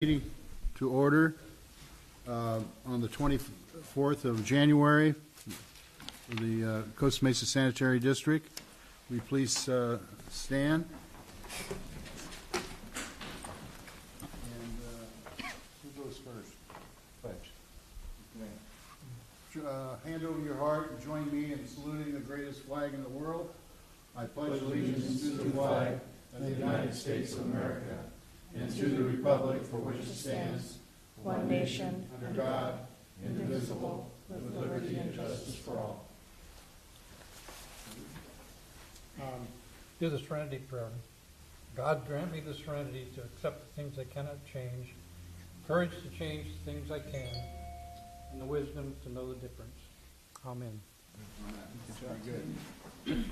Meeting to order on the 24th of January for the Costa Mesa Sanitary District. Will you please stand? And who goes first? Pledge. Hand over your heart and join me in saluting the greatest flag in the world. I pledge allegiance to the flag of the United States of America and to the republic for which it stands, one nation, under God, indivisible, with liberty and justice for all. Do the serenity prayer. God, grant me the serenity to accept the things I cannot change, courage to change the things I can, and the wisdom to know the difference. Amen. Very good.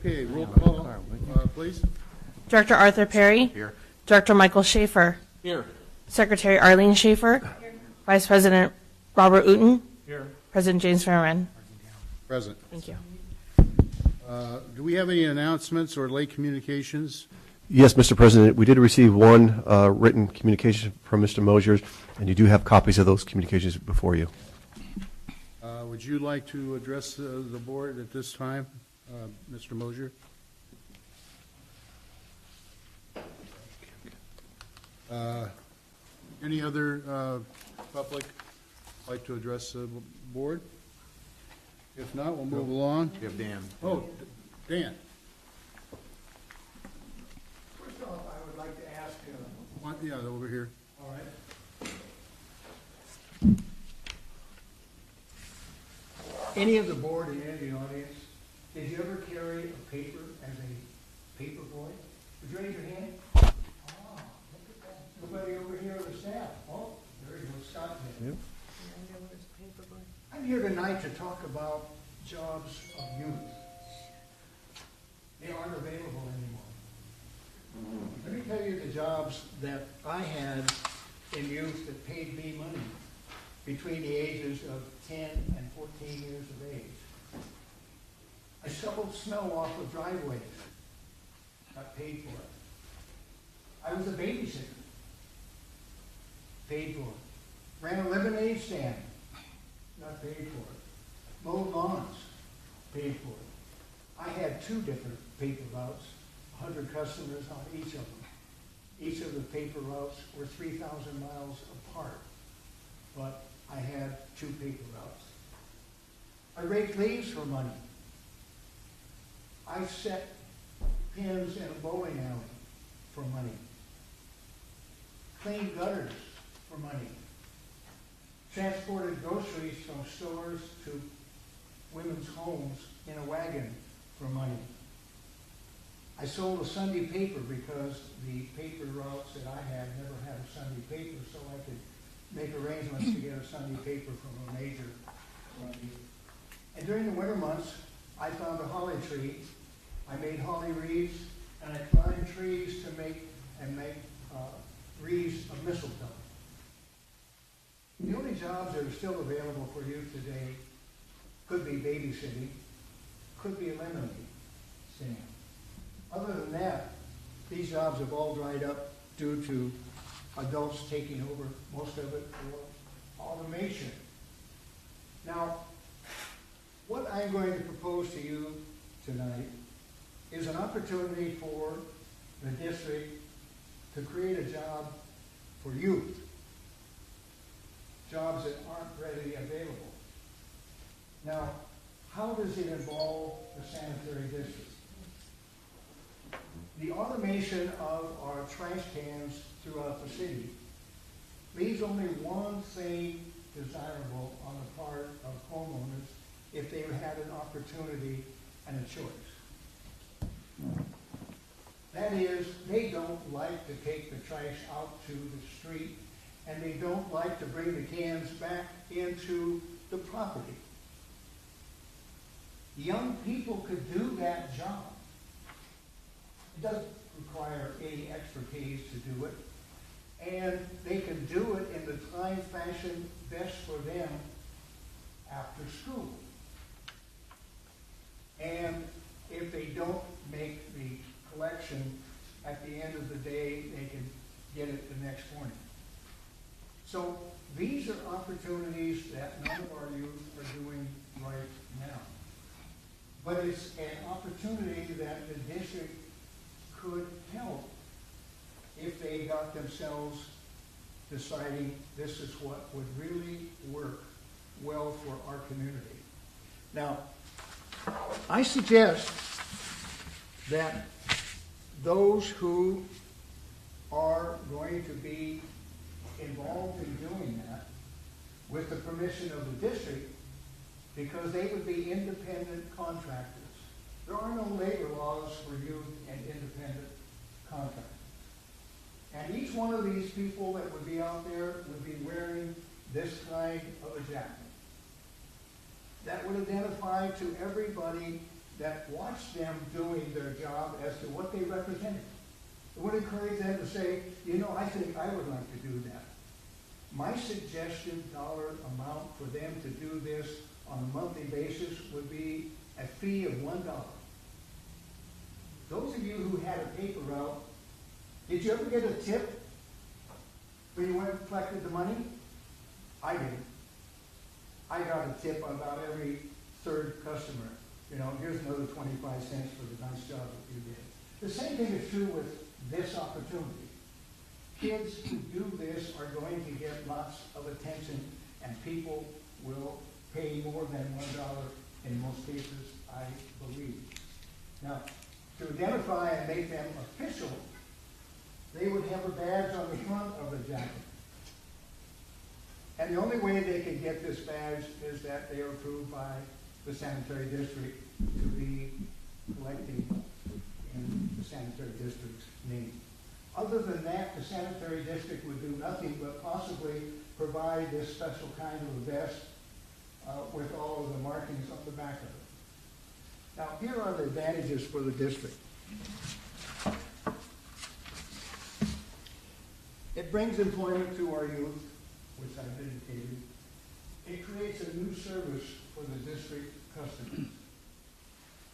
Okay, roll call, please. Director Arthur Perry. Here. Director Michael Schaefer. Here. Secretary Arlene Schaefer. Here. Vice President Robert Uten. Here. President James Farron. Present. Thank you. Do we have any announcements or late communications? Yes, Mr. President, we did receive one written communication from Mr. Mosier, and you do have copies of those communications before you. Would you like to address the board at this time, Mr. Mosier? Any other public like to address the board? If not, we'll move along. You have Dan. Oh, Dan. First off, I would like to ask, Yeah, over here. all right, any of the board and any of the audience, did you ever carry a paper as a paper boy? Would you raise your hand? Ah, look at that. Nobody over here on the staff. Oh, there you go, Scott did. Yep. I'm here tonight to talk about jobs of youth. They aren't available anymore. Let me tell you the jobs that I had in youth that paid me money between the ages of 10 and 14 years of age. I shoveled snow off of driveways, got paid for it. I was a babysitter, paid for it. Ran a lemonade stand, got paid for it. Mowed lawns, paid for it. I had 2 different paper routes, 100 customers on each of them. Each of the paper routes were 3,000 miles apart, but I had 2 paper routes. I raked leaves for money. I set pins in a bowling alley for money. Cleaned gutters for money. Transported groceries from stores to women's homes in a wagon for money. I sold a Sunday paper because the paper routes that I had never had a Sunday paper, so I could make arrangements to get a Sunday paper from a major. And during the winter months, I found a holly tree. I made holly wreaths, and I climbed trees to make wreaths of mistletoe. The only jobs that are still available for youth today could be babysitting, could be a lemonade stand. Other than that, these jobs have all dried up due to adults taking over most of it for automation. Now, what I'm going to propose to you tonight is an opportunity for the district to create a job for youth. Jobs that aren't readily available. Now, how does it involve the sanitary district? The automation of our trash cans throughout the city leaves only one thing desirable on the part of homeowners if they had an opportunity and a choice. That is, they don't like to take the trash out to the street, and they don't like to bring the cans back into the property. Young people could do that job. It doesn't require any expertise to do it, and they can do it in the time fashion best for them after school. And if they don't make the collection, at the end of the day, they can get it the next morning. So these are opportunities that none of our youth are doing right now. But it's an opportunity that the district could help if they got themselves deciding this is what would really work well for our community. Now, I suggest that those who are going to be involved in doing that, with the permission of the district, because they would be independent contractors. There are no labor laws for youth and independent contractors. And each one of these people that would be out there would be wearing this kind of a jacket that would identify to everybody that watched them doing their job as to what they represented. It would encourage them to say, you know, I think I would like to do that. My suggested dollar amount for them to do this on a monthly basis would be a fee of $1. Those of you who had a paper route, did you ever get a tip when you went and collected the money? I did. I got a tip on about every third customer. You know, here's another 25 cents for the nice job that you did. The same thing is true with this opportunity. Kids who do this are going to get lots of attention, and people will pay more than $1 in most cases, I believe. Now, to identify and make them official, they would have a badge on the front of the jacket. And the only way they can get this badge is that they are approved by the sanitary district to be collecting in the sanitary district's name. Other than that, the sanitary district would do nothing but possibly provide this special kind of a vest with all of the markings on the back of it. Now, here are the advantages for the district. It brings employment to our youth, which I've indicated. It creates a new service for the district customers.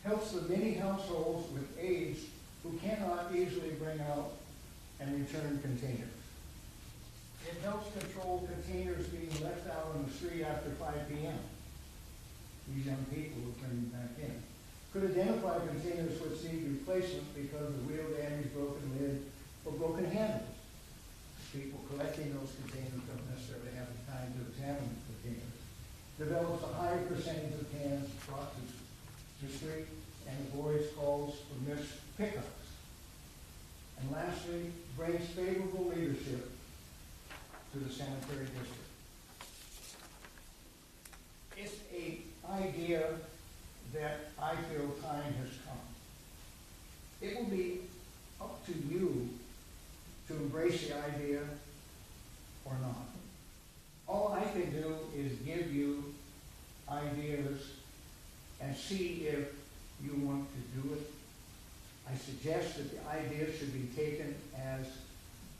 Helps the many households with aides who cannot easily bring out and return containers. It helps control containers being left out on the street after 5 p.m. These young people will bring them back in. Could identify containers which need replacement because of wheel damage, broken lid, or broken handles. People collecting those containers don't necessarily have the time to examine the containers. Develops a higher percentage of cans brought to the street and avoids calls for missed pickups. And lastly, brings favorable leadership to the sanitary district. It's an idea that I feel time has come. It will be up to you to embrace the idea or not. All I can do is give you ideas and see if you want to do it. I suggest that the idea should be taken as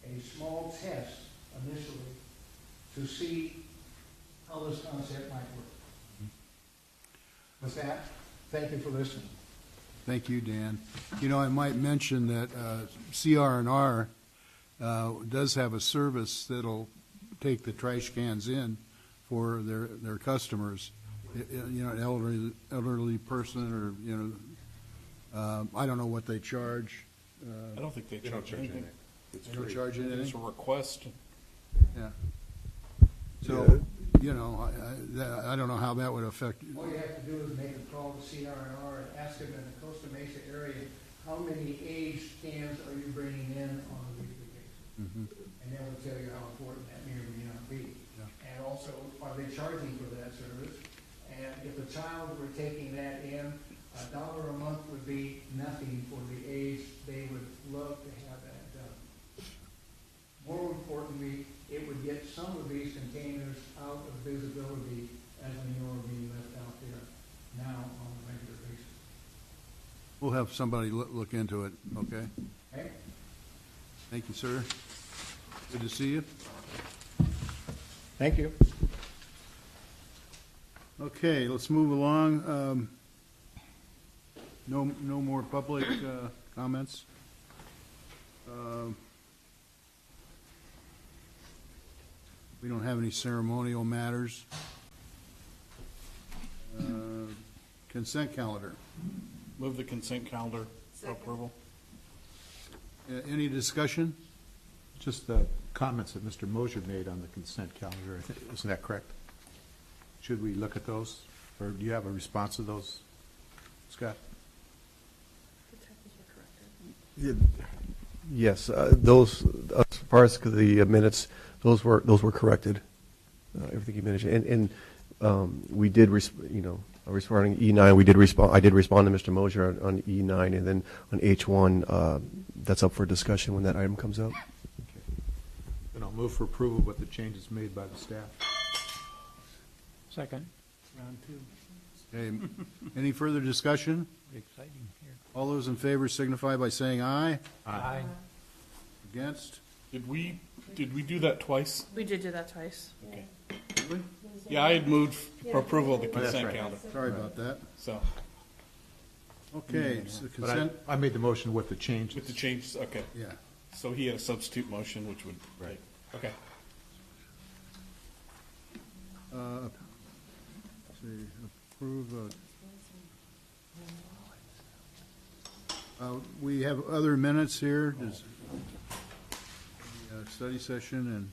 a small test initially to see how this concept might work. With that, thank you for listening. Thank you, Dan. You know, I might mention that CR&R does have a service that'll take the trash cans in for their customers. You know, an elderly person, or, you know, I don't know what they charge. I don't think they charge anything. They don't charge anything? It's a request. Yeah. So, you know, I don't know how that would affect. All you have to do is make a call to CR&R and ask them in the Costa Mesa area, how many aged cans are you bringing in on a weekly basis? Mm-hmm. And they will tell you how important that may or may not be. Yeah. And also, are they charging for that service? And if a child were taking that in, $1 a month would be nothing for the age. They would love to have that done. More importantly, it would get some of these containers out of visibility as manure being left out there now on a regular basis. We'll have somebody look into it, okay? Okay? Thank you, sir. Good to see you. Thank you. Okay, let's move along. No more public comments? We don't have any ceremonial matters. Consent calendar. Move the consent calendar for approval. Any discussion? Just the comments that Mr. Mosier made on the consent calendar, isn't that correct? Should we look at those, or do you have a response to those, Scott? Yes, those, as far as the minutes, those were corrected. Everything you mentioned, and we did, responding E9, we did respond. I did respond to Mr. Mosier on E9, and then on H1, that's up for discussion when that item comes up. Okay. Then I'll move for approval with the changes made by the staff. Second. Round two. Okay, any further discussion? Exciting here. All those in favor signify by saying aye. Aye. Against? Did we do that twice? We did do that twice. Okay. Really? Yeah, I had moved for approval of the that's consent right. calendar. Sorry about that. So, Okay, so the But consent, I made the motion with the changes. with the changes, okay. yeah. So he had a substitute motion, which would. Right. Okay. Let's see, approve, we have other minutes here, does, study session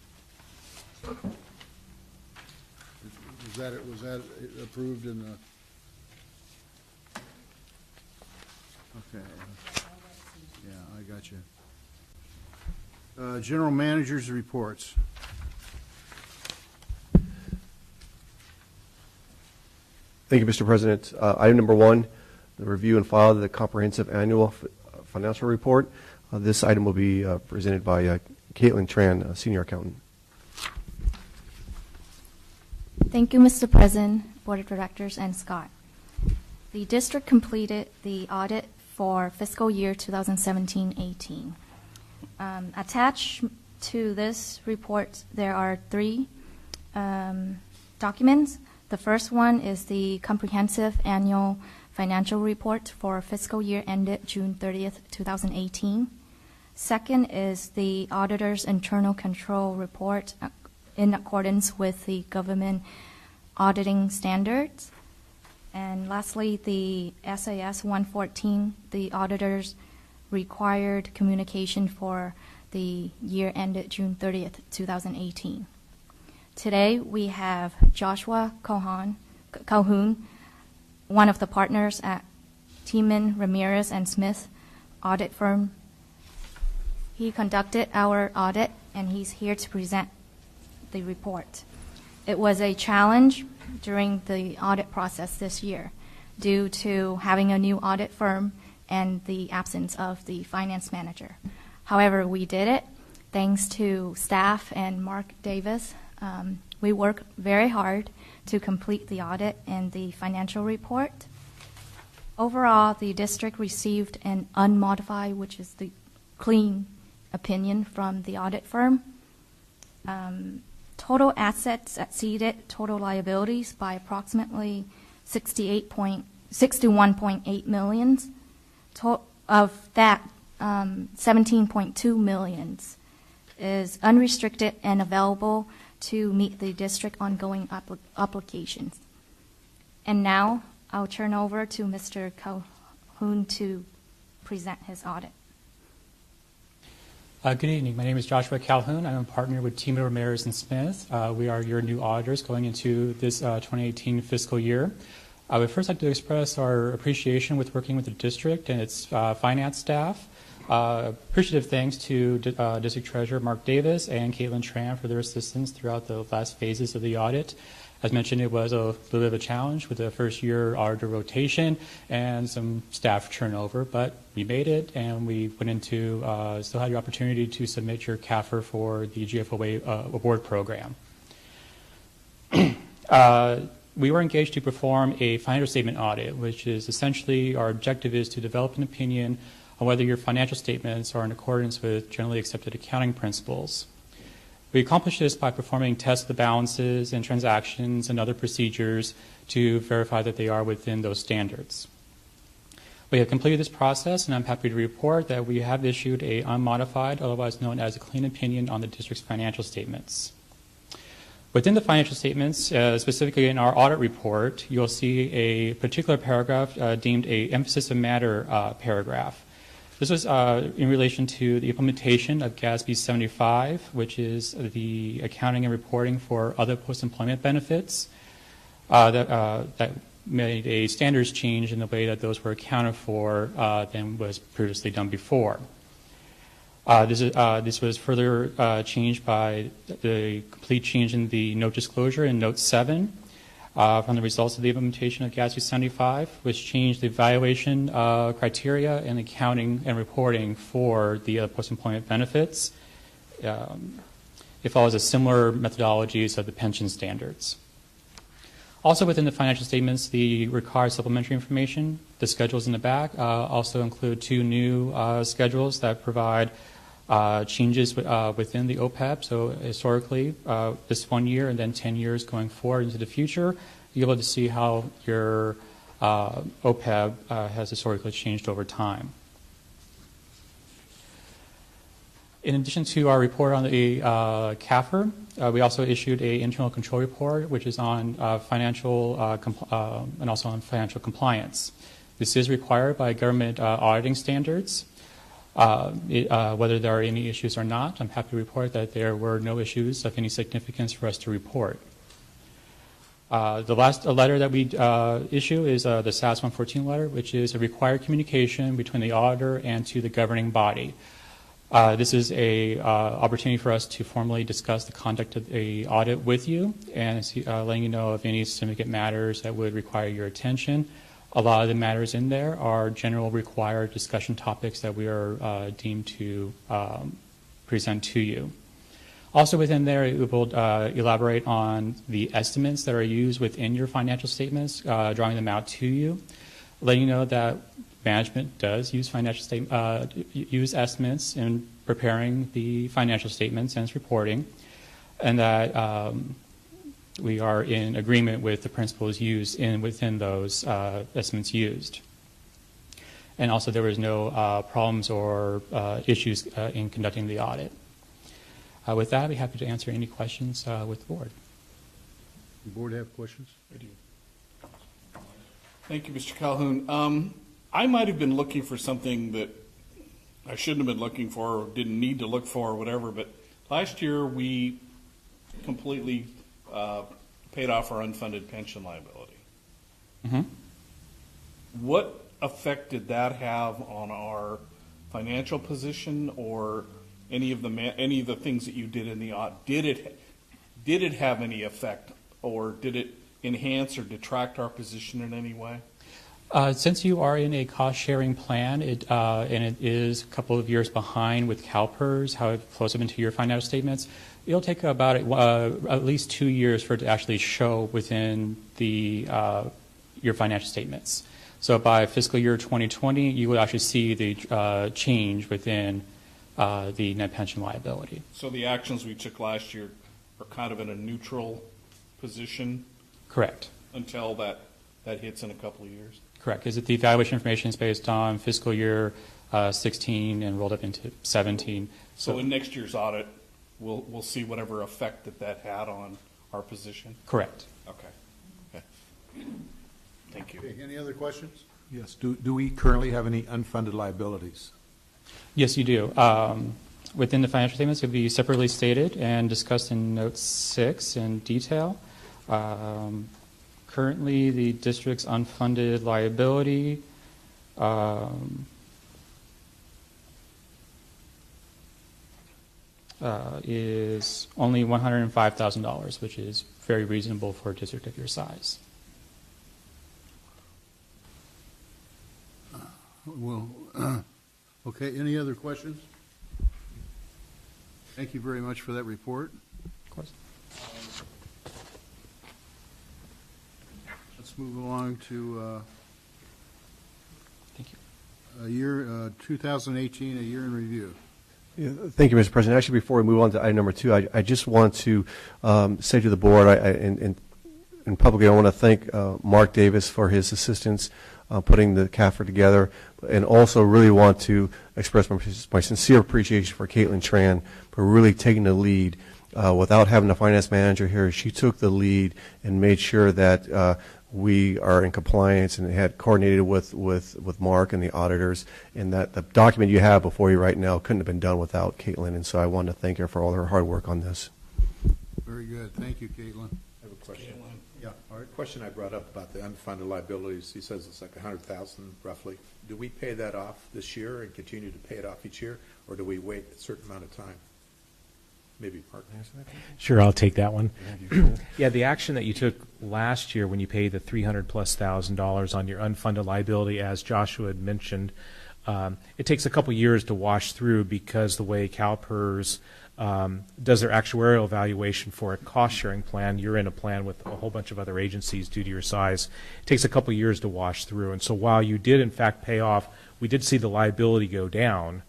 and, was that approved in the? Okay, yeah, I got you. General managers' reports. Thank you, Mr. President. Item number 1, the review and file of the comprehensive annual financial report. This item will be presented by Caitlin Tran, senior accountant. Thank you, Mr. President, Board of Directors, and Scott. The district completed the audit for fiscal year 2017-18. Attached to this report, there are 3 documents. The first one is the comprehensive annual financial report for fiscal year ended June 30th, 2018. Second is the auditor's internal control report in accordance with the government auditing standards. And lastly, the SAS 114, the auditor's required communication for the year ended June 30th, 2018. Today, we have Joshua Calhoun, one of the partners at Tiemann, Ramirez & Smith audit firm. He conducted our audit, and he's here to present the report. It was a challenge during the audit process this year due to having a new audit firm and the absence of the finance manager. However, we did it thanks to staff and Mark Davis. We worked very hard to complete the audit and the financial report. Overall, the district received an unmodified, which is the clean opinion from the audit firm. Total assets exceeded total liabilities by approximately $61.8 million. Of that, $17.2 million is unrestricted and available to meet the district ongoing obligations. And now I'll turn over to Mr. Calhoun to present his audit. Good evening. My name is Joshua Calhoun. I'm a partner with Tiemann, Ramirez & Smith. We are your new auditors going into this 2018 fiscal year. I would first like to express our appreciation with working with the district and its finance staff. Appreciative thanks to District Treasurer Mark Davis and Caitlin Tran for their assistance throughout the last phases of the audit. As mentioned, it was a little bit of a challenge with the first year auditor rotation and some staff turnover, but we made it, and we went into, still had the opportunity to submit your CAFR for the GFOA award program. We were engaged to perform a financial statement audit, which is essentially our objective is to develop an opinion on whether your financial statements are in accordance with generally accepted accounting principles. We accomplish this by performing tests of the balances and transactions and other procedures to verify that they are within those standards. We have completed this process, and I'm happy to report that we have issued a unmodified, otherwise known as a clean opinion on the district's financial statements. Within the financial statements, specifically in our audit report, you'll see a particular paragraph deemed a emphasis of matter paragraph. This was in relation to the implementation of GASB 75, which is the accounting and reporting for other post-employment benefits that made a standards change in the way that those were accounted for than was previously done before. This was further changed by the complete change in the note disclosure in Note 7 from the results of the implementation of GASB 75, which changed the evaluation criteria and accounting and reporting for the post-employment benefits. It follows a similar methodologies of the pension standards. Also within the financial statements, the required supplementary information, the schedules in the back, also include 2 new schedules that provide changes within the OPEB. So historically, this 1 year and then 10 years going forward into the future, you're able to see how your OPEB has historically changed over time. In addition to our report on the CAFR, we also issued an internal control report, which is on financial and also on financial compliance. This is required by government auditing standards. Whether there are any issues or not, I'm happy to report that there were no issues of any significance for us to report. The last letter that we issue is the SAS 114 letter, which is a required communication between the auditor and to the governing body. This is an opportunity for us to formally discuss the conduct of the audit with you and letting you know of any significant matters that would require your attention. A lot of the matters in there are general required discussion topics that we are deemed to present to you. Also within there, it will elaborate on the estimates that are used within your financial statements, drawing them out to you, letting you know that management does use use estimates in preparing the financial statements and its reporting, and that we are in agreement with the principles used within those estimates used. And also there was no problems or issues in conducting the audit. With that, I'd be happy to answer any questions with the board. The board have questions? I do. Thank you, Mr. Calhoun. I might have been looking for something that I shouldn't have been looking for or didn't need to look for or whatever, but last year we completely paid off our unfunded pension liability. Mm-hmm. What effect did that have on our financial position or any of the things that you did in the audit? Did it have any effect, or did it enhance or detract our position in any way? Since you are in a cost-sharing plan, and it is a couple of years behind with CalPERS, how it flows up into your financial statements, it'll take about at least 2 years for it to actually show within your financial statements. So by fiscal year 2020, you will actually see the change within the net pension liability. So the actions we took last year are kind of in a neutral position? Correct. Until that hits in a couple of years? Correct, because the evaluation information is based on fiscal year 16 and rolled up into 17. So in next year's audit, we'll see whatever effect that had on our position? Correct. Okay. Thank you. Okay, any other questions? Yes. Do we currently have any unfunded liabilities? Yes, you do. Within the financial statements, it will be separately stated and discussed in Note 6 in detail. Currently, the district's unfunded liability is only $105,000, which is very reasonable for a district of your size. Well, okay, any other questions? Thank you very much for that report. Of course. Let's move along to Thank you. a year 2018, a year in review. Yeah, thank you, Mr. President. Actually, before we move on to item number 2, I just want to say to the board, and publicly, I want to thank Mark Davis for his assistance putting the CAFR together, and also really want to express my sincere appreciation for Caitlin Tran for really taking the lead. Without having a finance manager here, she took the lead and made sure that we are in compliance and had coordinated with Mark and the auditors, and that the document you have before you right now couldn't have been done without Caitlin, and so I want to thank her for all her hard work on this. Very good. Thank you, Caitlin. I have a question. Yeah, all right. Question I brought up about the unfunded liabilities, he says it's like 100,000 roughly. Do we pay that off this year and continue to pay it off each year, or do we wait a certain amount of time? Maybe Mark. Sure, I'll take that one. Yeah, the action that you took last year when you paid the $300,000+ on your unfunded liability, as Joshua had mentioned, it takes a couple years to wash through because the way CalPERS does their actuarial evaluation for a cost-sharing plan, you're in a plan with a whole bunch of other agencies due to your size. It takes a couple years to wash through. And so while you did, in fact, pay off, we did see the liability go down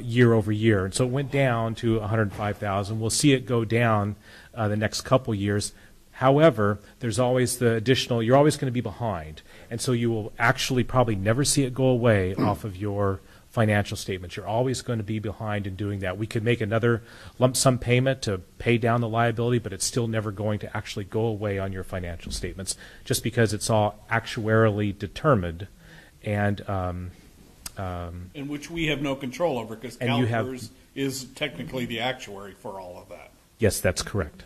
year over year. And so it went down to $105,000. We'll see it go down the next couple years. However, there's always the additional, you're always going to be behind. And so you will actually probably never see it go away off of your financial statements. You're always going to be behind in doing that. We could make another lump sum payment to pay down the liability, but it's still never going to actually go away on your financial statements just because it's all actuarially determined. And in which we have no control over because CalPERS is technically the actuary for all of that. Yes, that's correct.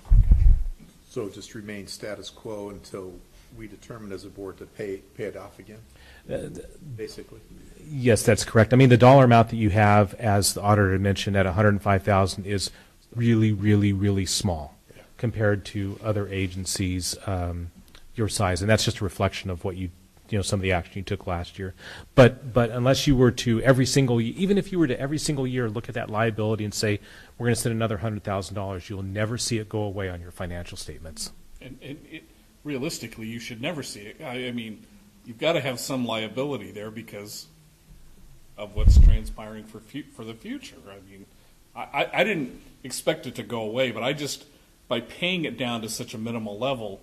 So just remain status quo until we determine as a board to pay it off again, basically? Yes, that's correct. I mean, the dollar amount that you have, as the auditor had mentioned, at $105,000 is really, really, really small compared to other agencies your size, and that's just a reflection of what some of the action you took last year. But unless you were to even if you were to every single year look at that liability and say, we're going to spend another $100,000, you'll never see it go away on your financial statements. And realistically, you should never see it. I mean, you've got to have some liability there because of what's transpiring for the future. I mean, I didn't expect it to go away, but by paying it down to such a minimal level,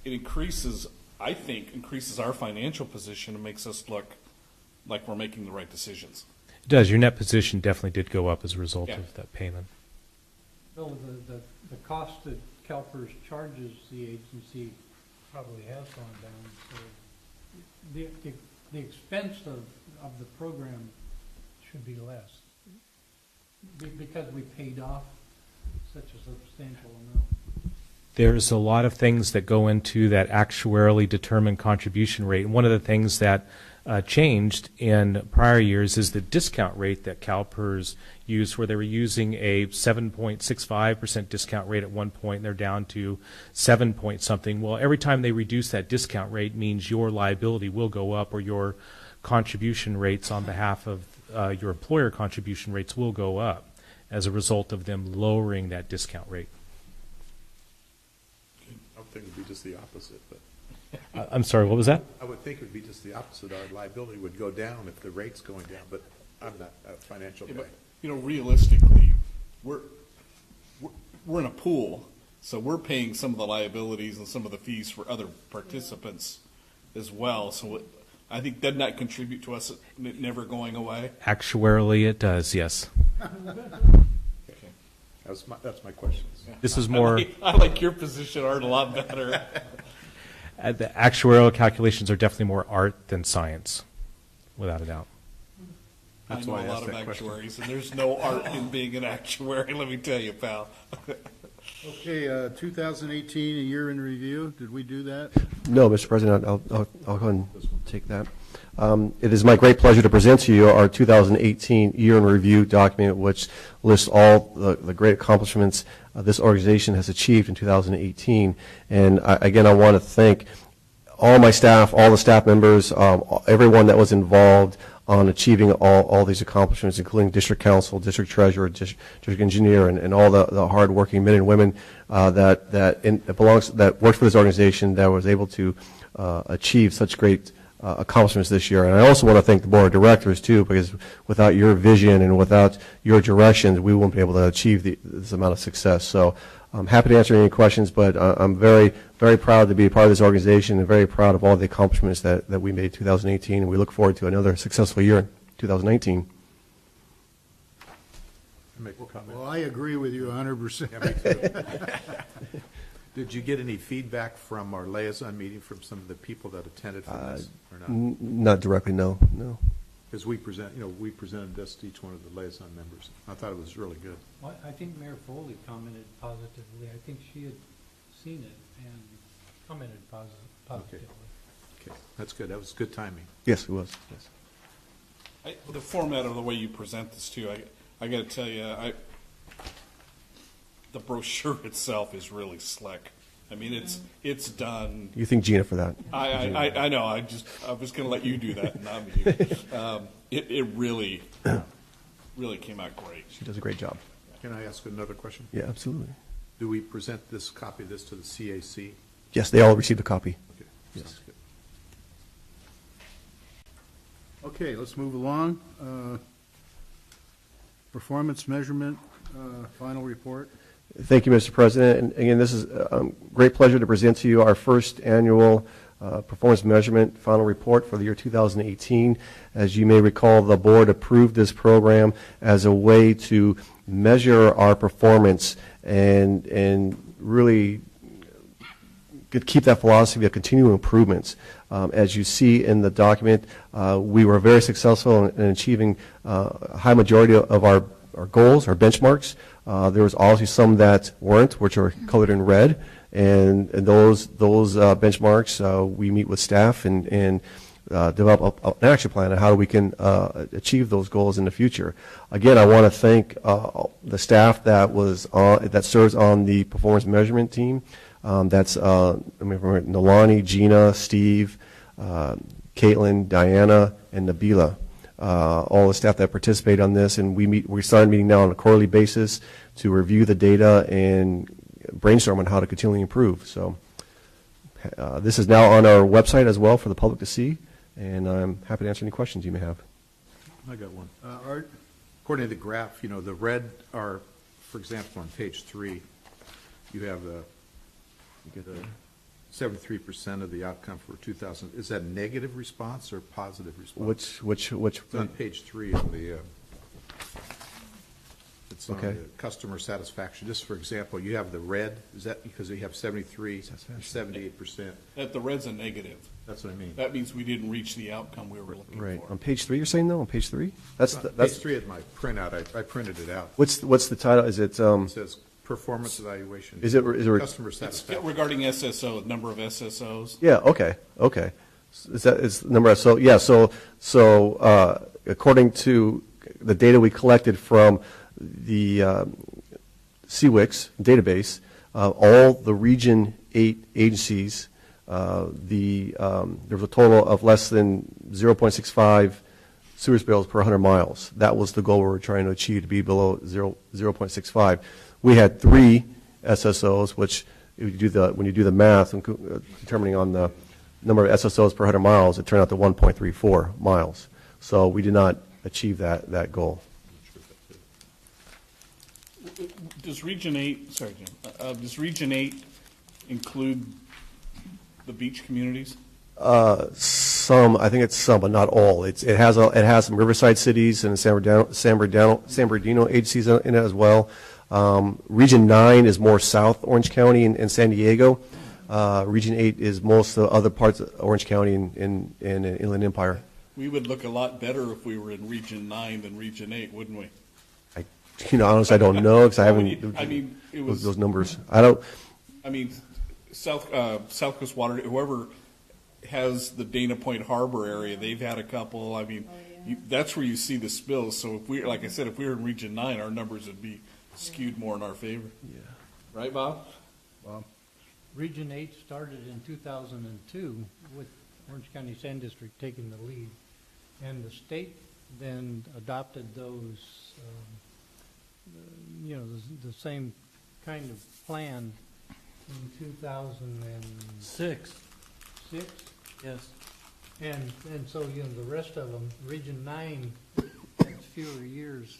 it increases our financial position and makes us look like we're making the right decisions. It does. Your net position definitely did go up as a result of that payment. So the cost that CalPERS charges the agency probably has gone down. So the expense of the program should be less because we paid off such a substantial amount. There's a lot of things that go into that actuarially determined contribution rate. And one of the things that changed in prior years is the discount rate that CalPERS used, where they were using a 7.65% discount rate at one point, and they're down to 7 point something. Well, every time they reduce that discount rate means your liability will go up, or your contribution rates on behalf of your employer contribution rates will go up as a result of them lowering that discount rate. I would think it would be just the opposite, but I'm sorry, what was that? I would think it would be just the opposite. Our liability would go down if the rate's going down, but I'm not a financial guy. But, realistically, we're in a pool, so we're paying some of the liabilities and some of the fees for other participants as well. So I think doesn't that contribute to us never going away? Actuarially, it does, yes. Okay. That's my question. This is more. I like your position, Art, a lot better. The actuarial calculations are definitely more art than science, without a doubt. I know a lot of actuaries, and there's no art in being an actuary, let me tell you, pal. Okay, 2018, a year in review. Did we do that? No, Mr. President, I'll go ahead and take that. It is my great pleasure to present to you our 2018 year in review document, which lists all the great accomplishments this organization has achieved in 2018. And again, I want to thank all my staff, all the staff members, everyone that was involved on achieving all these accomplishments, including district council, district treasurer, district engineer, and all the hardworking men and women that worked for this organization that was able to achieve such great accomplishments this year. And I also want to thank the board of directors too, because without your vision and without your directions, we won't be able to achieve this amount of success. So I'm happy to answer any questions, but I'm very, very proud to be a part of this organization and very proud of all the accomplishments that we made in 2018, and we look forward to another successful year in 2019. Make a comment. Well, I agree with you 100%. Yeah, me too. Did you get any feedback from our liaison meeting from some of the people that attended from this, or not? Not directly, no. Because we presented this to each one of the liaison members. I thought it was really good. Well, I think Mayor Foley commented positively. I think she had seen it and commented positively. Okay, that's good. That was good timing. Yes, it was. Yes. The format of the way you present this too, I got to tell you, the brochure itself is really slick. I mean, it's done. You thank Gina for that. I know. I was going to let you do that, not me. It really came out great. She does a great job. Can I ask another question? Yeah, absolutely. Do we present this copy of this to the CAC? Yes, they all received a copy. Okay. Yes. Sounds good. Okay, let's move along. Performance measurement, final report. Thank you, Mr. President. And again, this is a great pleasure to present to you our first annual performance measurement final report for the year 2018. As you may recall, the board approved this program as a way to measure our performance and really keep that philosophy of continual improvements. As you see in the document, we were very successful in achieving a high majority of our goals, our benchmarks. There was obviously some that weren't, which are colored in red, and those benchmarks, we meet with staff and develop an action plan on how we can achieve those goals in the future. Again, I want to thank the staff that serves on the performance measurement team. That's Nalani, Gina, Steve, Caitlin, Diana, and Nabila. All the staff that participate on this, and we started meeting now on a quarterly basis to review the data and brainstorm on how to continually improve. So this is now on our website as well for the public to see, and I'm happy to answer any questions you may have. I got one. Art? According to the graph, the red are, for example, on page 3, you have the 73% of the outcome for 2000. Is that negative response or positive response? Which It's on page 3 of the, it's on Okay. the customer satisfaction. Just for example, you have the red, is that because you have 73, 78%? The red's a negative. That's what I mean. That means we didn't reach the outcome we were looking Right for. on page 3, you're saying though on page 3? That's Page 3 of my printout, I printed it out. what's the title? Is it It says performance evaluation. Is it Customer It's satisfaction. regarding SSO, number of SSOs. Yeah. Okay. Is the number? So according to the data we collected from the CWIX database, all the Region 8 agencies, there was a total of less than 0.65 sewer spills per 100 miles. That was the goal we were trying to achieve, to be below 0.65. We had 3 SSOs, which when you do the math and determining on the number of SSOs per 100 miles, it turned out to 1.34 miles. So we did not achieve that goal. Does Region 8, sorry, Jim, does Region 8 include the beach communities? I think it's some, but not all. It has some Riverside cities and San Bernardino agencies in it as well. Region 9 is more South Orange County and San Diego. Region 8 is most of the other parts of Orange County and Inland Empire. We would look a lot better if we were in Region 9 than Region 8, wouldn't we? Honestly, I don't know because I haven't. It was those numbers. I don't. Southwest Water, whoever has the Dana Point Harbor area, they've had a couple. That's where you see the spills. So if we, like I said, if we were in Region 9, our numbers would be skewed more in our favor. Yeah. Right, Bob? Region 8 started in 2002 with Orange County Sand District taking the lead. And the state then adopted those, the same kind of plan in 2006. Yes. And so, the rest of them, Region 9 has fewer years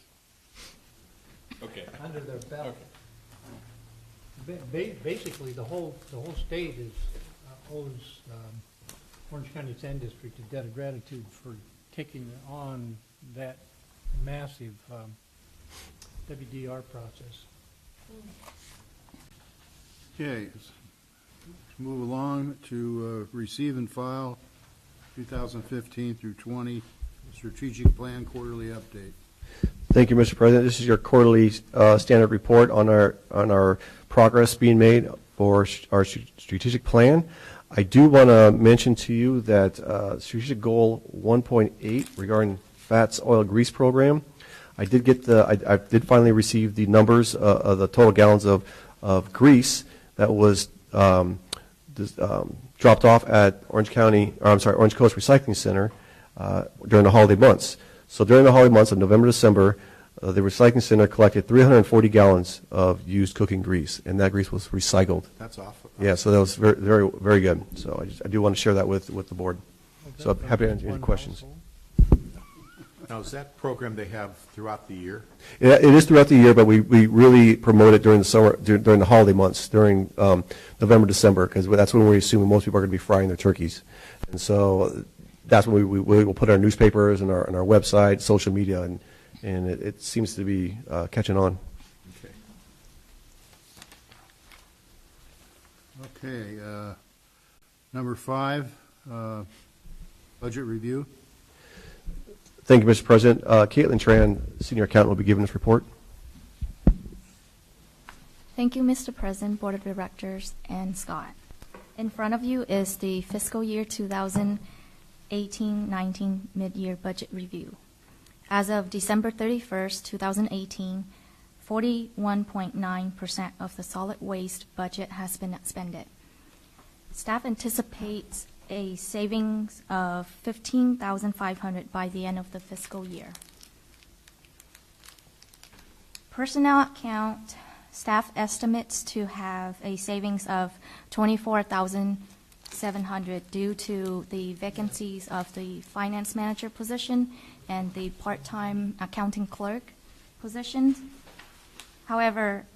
Okay. under their belt. Okay. Basically, the whole state is, owes Orange County Sand District a debt of gratitude for taking on that massive WDR process. Okay, let's move along to receive and file 2015 through 20 strategic plan quarterly update. Thank you, Mr. President. This is your quarterly standard report on our progress being made for our strategic plan. I do want to mention to you that strategic goal 1.8 regarding fats, oil, grease program. I did finally receive the numbers of the total gallons of grease that was dropped off at Orange Coast Recycling Center during the holiday months. So during the holiday months of November, December, the recycling center collected 340 gallons of used cooking grease, and that grease was recycled. That's awful. Yeah, so that was very, very, very good. So I do want to share that with the board. So I'm happy to answer any questions. Now, is that program they have throughout the year? Yeah, it is throughout the year, but we really promote it during the summer, during the holiday months, during November, December, because that's when we assume most people are going to be frying their turkeys. And so that's when we will put our newspapers and our website, social media, and it seems to be catching on. Okay, number 5, budget review. Thank you, Mr. President. Caitlin Tran, Senior Accountant, will be giving this report. Thank you, Mr. President, Board of Directors, and Scott. In front of you is the fiscal year 2018-19 mid-year budget review. As of December 31st, 2018, 41.9% of the solid waste budget has been expended. Staff anticipates a savings of $15,500 by the end of the fiscal year. Personnel account, staff estimates to have a savings of $24,700 due to the vacancies of the finance manager position and the part-time accounting clerk positions. However,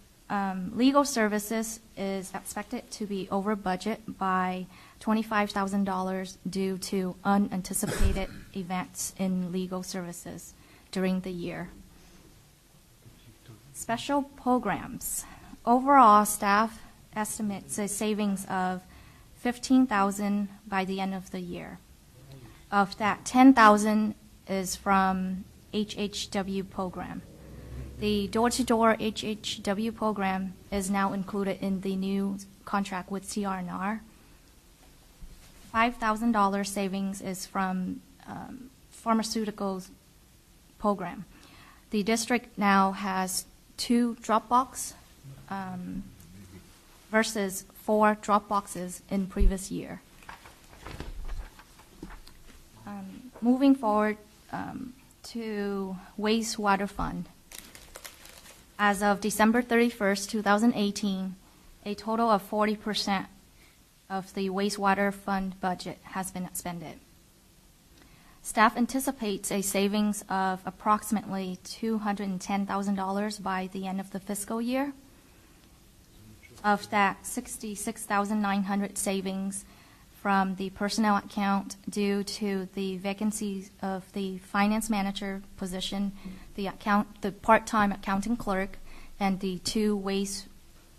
legal services is expected to be over budget by $25,000 due to unanticipated events in legal services during the year. Special programs. Overall, staff estimates a savings of $15,000 by the end of the year. Of that, $10,000 is from HHW program. The door-to-door HHW program is now included in the new contract with CR&R. $5,000 savings is from pharmaceuticals program. The district now has 2 drop box versus 4 drop boxes in previous year. Moving forward to wastewater fund. As of December 31st, 2018, a total of 40% of the wastewater fund budget has been expended. Staff anticipates a savings of approximately $210,000 by the end of the fiscal year. Of that, $66,900 savings from the personnel account due to the vacancies of the finance manager position, the part-time accounting clerk, and the 2 waste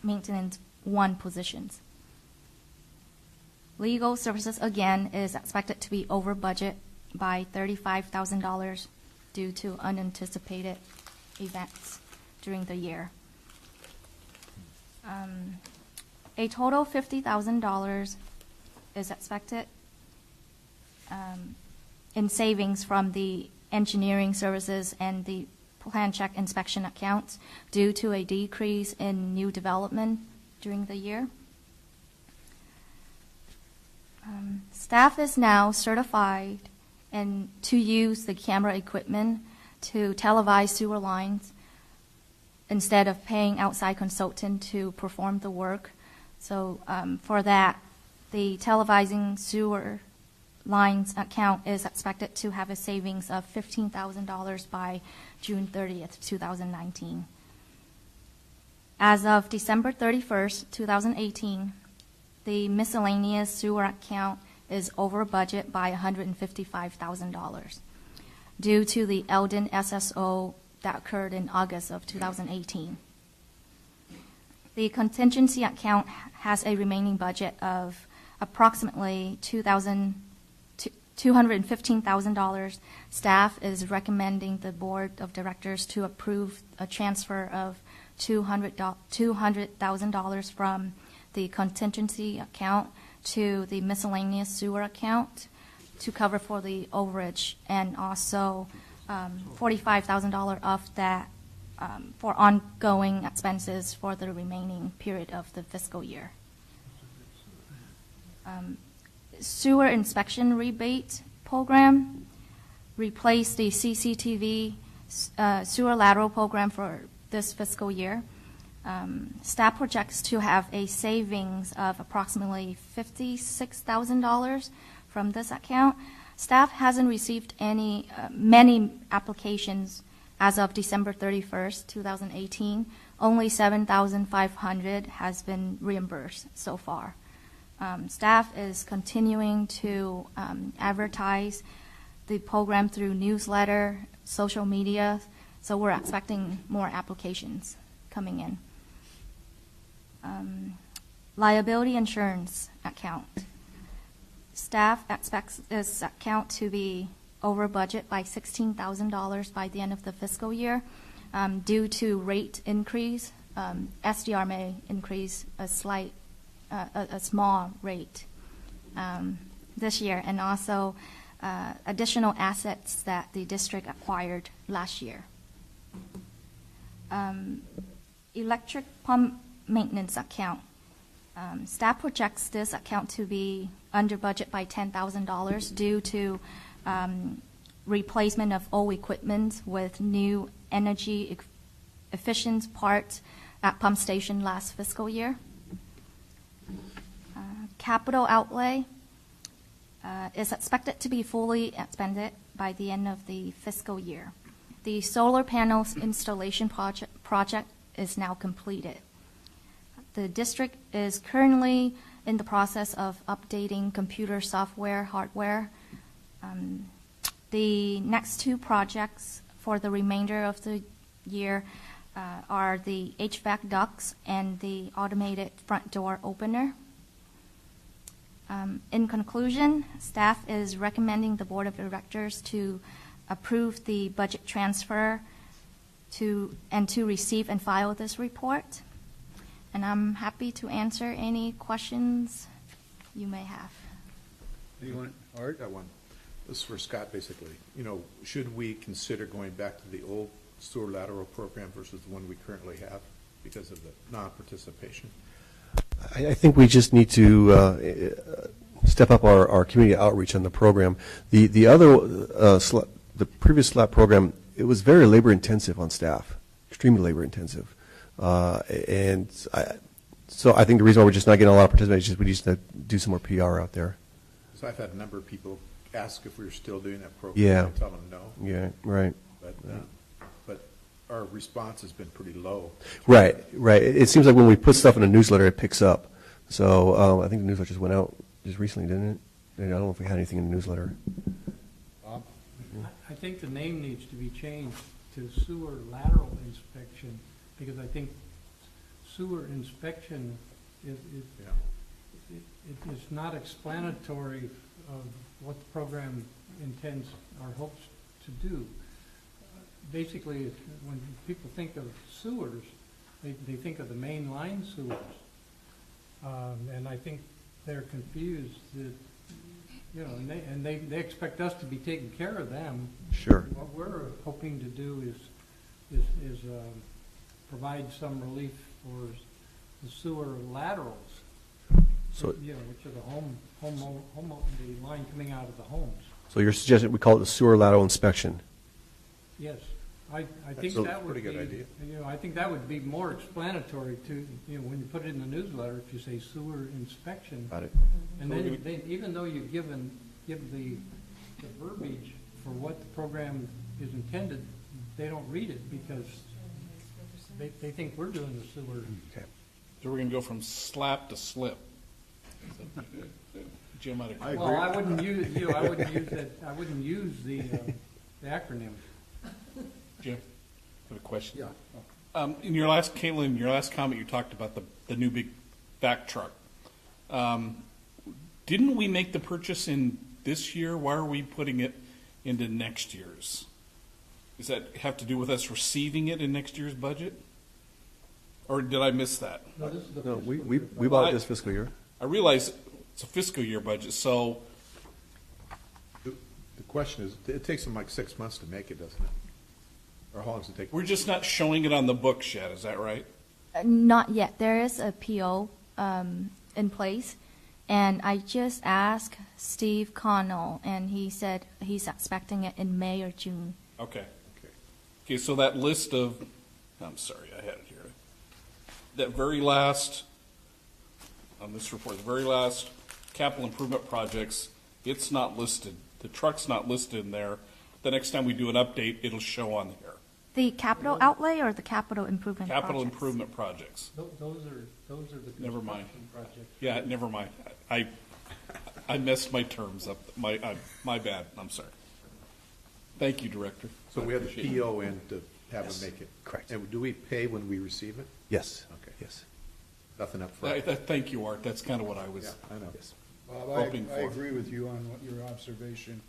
maintenance 1 positions. Legal services, again, is expected to be over budget by $35,000 due to unanticipated events during the year. A total $50,000 is expected in savings from the engineering services and the plan check inspection accounts due to a decrease in new development during the year. Staff is now certified and to use the camera equipment to televise sewer lines instead of paying outside consultant to perform the work. So for that, the televising sewer lines account is expected to have a savings of $15,000 by June 30th, 2019. As of December 31st, 2018, the miscellaneous sewer account is over budget by $155,000 due to the Eldon SSO that occurred in August of 2018. The contingency account has a remaining budget of approximately $215,000. Staff is recommending the Board of Directors to approve a transfer of $200,000 from the contingency account to the miscellaneous sewer account to cover for the overage, and also $45,000 of that for ongoing expenses for the remaining period of the fiscal year. Sewer inspection rebate program replaced the CCTV sewer lateral program for this fiscal year. Staff projects to have a savings of approximately $56,000 from this account. Staff hasn't received many applications as of December 31st, 2018. Only 7,500 has been reimbursed so far. Staff is continuing to advertise the program through newsletter, social media, so we're expecting more applications coming in. Liability insurance account. Staff expects this account to be over budget by $16,000 by the end of the fiscal year due to rate increase. SDR may increase a small rate this year, and also additional assets that the district acquired last year. Electric pump maintenance account. Staff projects this account to be under budget by $10,000 due to replacement of old equipment with new energy efficient parts at pump station last fiscal year. Capital outlay is expected to be fully expended by the end of the fiscal year. The solar panels installation project is now completed. The district is currently in the process of updating computer software, hardware. The next two projects for the remainder of the year are the HVAC ducts and the automated front door opener. In conclusion, staff is recommending the Board of Directors to approve the budget transfer to receive and file this report. And I'm happy to answer any questions you may have. Anyone? Art? Got one. This is for Scott, basically. Should we consider going back to the old sewer lateral program versus the one we currently have because of the non-participation? I think we just need to step up our community outreach on the program. The previous SLAP program, it was very labor intensive on staff, extremely labor intensive. So I think the reason why we're just not getting a lot of participation is just we need to do some more PR out there. So I've had a number of people ask if we were still doing that program. Yeah. I tell them no. Yeah, right. But our response has been pretty low. Right. It seems like when we put stuff in a newsletter, it picks up. So I think the newsletter just went out just recently, didn't it? I don't know if we had anything in the newsletter. I think the name needs to be changed to sewer lateral inspection, because I think sewer inspection is not explanatory of what the program intends or hopes to do. Basically, when people think of sewers, they think of the main line sewers. And I think they're confused that, and they expect us to be taking care of them. Sure. What we're hoping to do is provide some relief for the sewer laterals. So, which are the the line coming out of the homes. So you're suggesting we call it the sewer lateral inspection? Yes, I think That's that would be. a pretty good idea. I think that would be more explanatory to when you put it in the newsletter. If you say sewer inspection, Got it. and then even though you give the verbiage for what the program is intended, they don't read it because They think we're doing the sewer. Okay. So we're gonna go from slap to slip. Jim, I'd agree. Well, I wouldn't use, I wouldn't use that, I wouldn't use the acronym. Jim, I have a question. Yeah. In your last, Caitlin, in your last comment, you talked about the new big vac truck. Didn't we make the purchase in this year? Why are we putting it into next year's? Does that have to do with us receiving it in next year's budget? Or did I miss that? No, this is the No, fiscal we year. bought it this fiscal year. I realize it's a fiscal year budget, so The question is, it takes them like 6 months to make it, doesn't it? Or how long does it take? we're just not showing it on the books yet, is that right? Not yet. There is a PO in place, and I just asked Steve Connell, and he said he's expecting it in May or June. Okay. Okay, so that list of, I'm sorry, I had it here. That very last, on this report, the very last capital improvement projects, it's not listed. The truck's not listed in there. The next time we do an update, it'll show on here. The capital outlay or the capital improvement Capital projects? improvement projects. Those are the Never mind. construction projects. Yeah, never mind. I messed my terms up. My bad. I'm sorry. Thank you, Director. So we have the Appreciate it. PO in to have Yes. them make it? Correct. And do we pay when we receive it? Yes. Okay. Yes. Nothing up front? Thank you, Art. That's kind of what I was. Yeah, I know. Yes. Bob, Hoping I for. agree with you on what your observation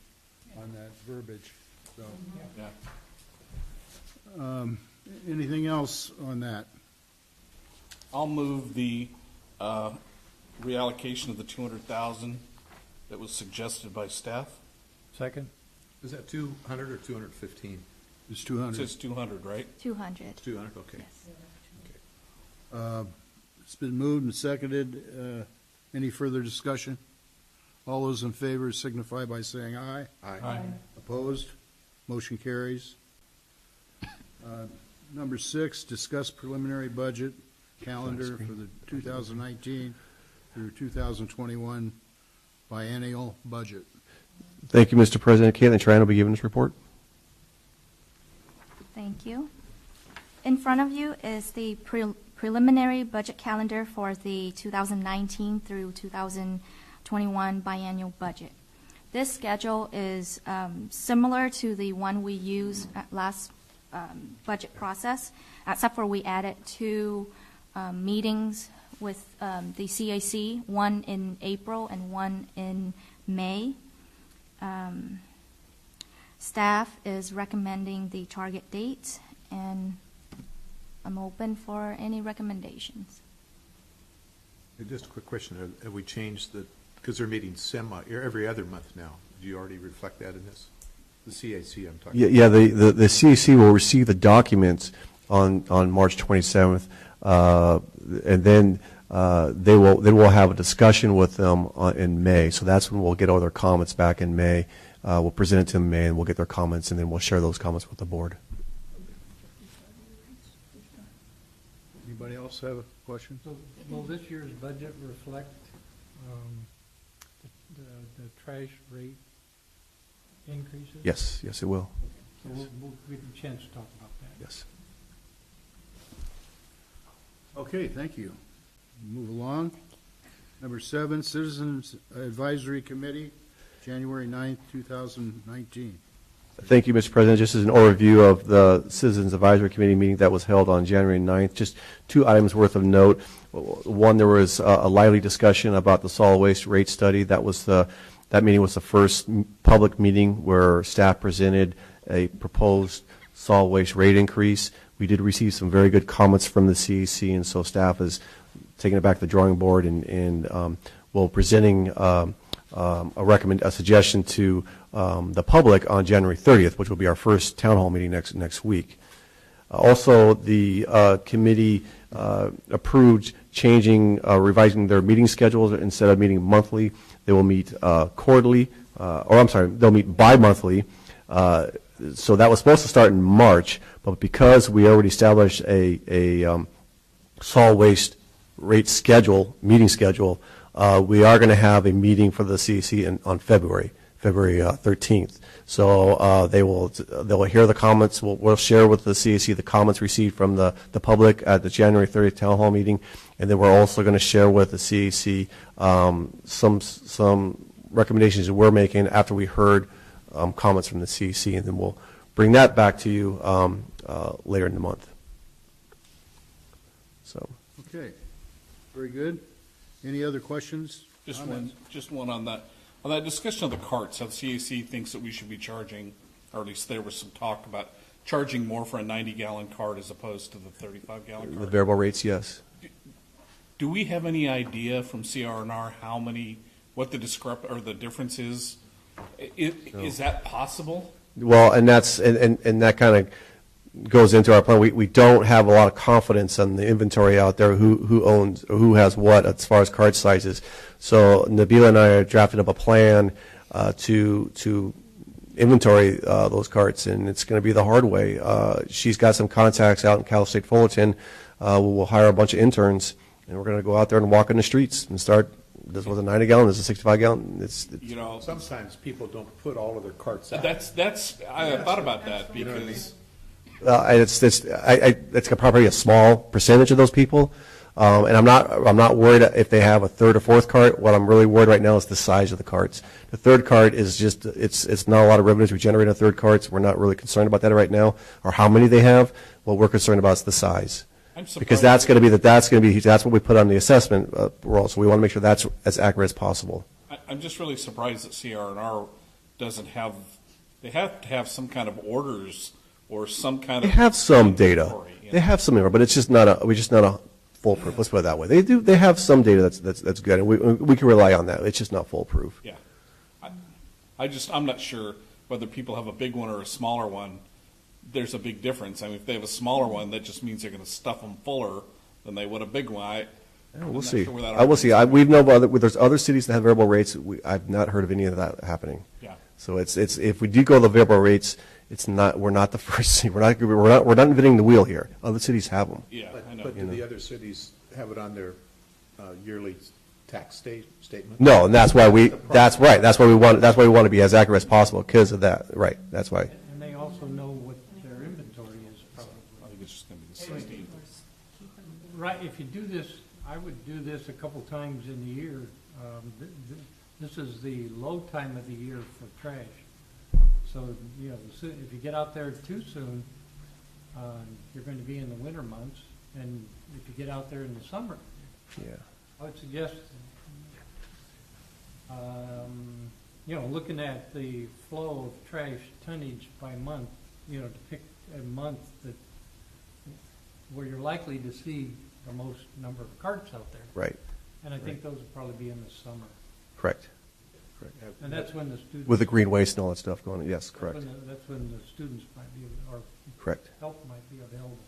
on that verbiage, so. Yeah. Anything else on that? I'll move the reallocation of the 200,000 that was suggested by staff. Second? Is that 200 or 215? It's It 200. says 200, right? 200. 200, okay. Yes. It's been moved and seconded. Any further discussion? All those in favor signify by saying aye. Aye. Opposed? Motion carries. Number 6, discuss preliminary budget calendar for the 2019 through 2021 biennial budget. Thank you, Mr. President. Caitlin Tran will be giving this report. Thank you. In front of you is the preliminary budget calendar for the 2019 through 2021 biennial budget. This schedule is similar to the one we used at last budget process, except for we added 2 meetings with the CAC, one in April and one in May. Staff is recommending the target dates, and I'm open for any recommendations. Just a quick question. Have we changed because they're meeting every other month now. Do you already reflect that in this? The CAC I'm talking about. Yeah, the CAC will receive the documents on March 27th, and then they will have a discussion with them in May. So that's when we'll get all their comments back in May. We'll present it to them in May, and we'll get their comments, and then we'll share those comments with the board. Anybody else have a question? So will this year's budget reflect the trash rate increases? Yes, yes, it will. So we'll get a chance to talk about that. Yes. Okay, thank you. Move along. Number 7, Citizens Advisory Committee, January 9th, 2019. Thank you, Mr. President. Just as an overview of the Citizens Advisory Committee meeting that was held on January 9th, just 2 items worth of note. One, there was a lively discussion about the solid waste rate study. That meeting was the first public meeting where staff presented a proposed solid waste rate increase. We did receive some very good comments from the CAC, and so staff is taking it back to the drawing board and will presenting a suggestion to the public on January 30th, which will be our first town hall meeting next week. Also, the committee approved revising their meeting schedules. Instead of meeting monthly, they will meet quarterly, they'll meet bi-monthly. So that was supposed to start in March, but because we already established a solid waste rate meeting schedule, we are going to have a meeting for the CAC on February February 13th. So they'll hear the comments. We'll share with the CAC the comments received from the public at the January 30th town hall meeting, and then we're also going to share with the CAC some recommendations that we're making after we heard comments from the CAC, and then we'll bring that back to you later in the month. So. Okay, very good. Any other questions? Just one on that. On that discussion of the carts, how the CAC thinks that we should be charging, or at least there was some talk about charging more for a 90-gallon cart as opposed to the 35-gallon cart. The variable rates, yes. Do we have any idea from CR&R what the the difference is? Is that possible? Well, and that kind of goes into our plan. We don't have a lot of confidence in the inventory out there, who owns or who has what as far as cart sizes. So Nabila and I are drafting up a plan to inventory those carts, and it's going to be the hard way. She's got some contacts out in Cal State Fullerton. We'll hire a bunch of interns, and we're going to go out there and walk in the streets and start. This was a 90-gallon. This is a 65-gallon. It's sometimes people don't put all of their carts out. I thought about that because. It's probably a small percentage of those people, and I'm not worried if they have a third or fourth cart. What I'm really worried right now is the size of the carts. The third cart is just it's not a lot of revenues we generate on third carts. We're not really concerned about that right now, or how many they have. What we're concerned about is the size, because that's going to be what we put on the assessment roll. So we want to make sure that's as accurate as possible. I'm just really surprised that CR&R doesn't have. They have to have some kind of orders. Or some kind of. They have some data. They have some data, but it's just not a foolproof. Let's put it that way. They have some data that's good, and we can rely on that. It's just not foolproof. Yeah, I'm not sure whether people have a big one or a smaller one. There's a big difference. I mean, if they have a smaller one, that just means they're going to stuff them fuller than they would a big one. We'll see. I will see. We've known there's other cities that have variable rates. I've not heard of any of that happening. Yeah. So it's if we do go the variable rates. We're not the first city. We're not inventing the wheel here. Other cities have them. Yeah, I know. But do the other cities have it on their yearly tax statement? No, and that's why we want to be as accurate as possible because of that. Right. That's why. And they also know what their inventory is probably. I think it's just going to be the 16. Right. If you do this, I would do this a couple times in the year. This is the low time of the year for trash. So, if you get out there too soon, you're going to be in the winter months. And if you get out there in the summer, I would suggest, looking at the flow of trash tonnage by month, to pick a month where you're likely to see the most number of carts out there. Right. And I think those will probably be in the summer. Correct. And that's when the students. With the green waste and all that stuff going on. Yes, correct. That's when the students might be, or correct. Help might be available.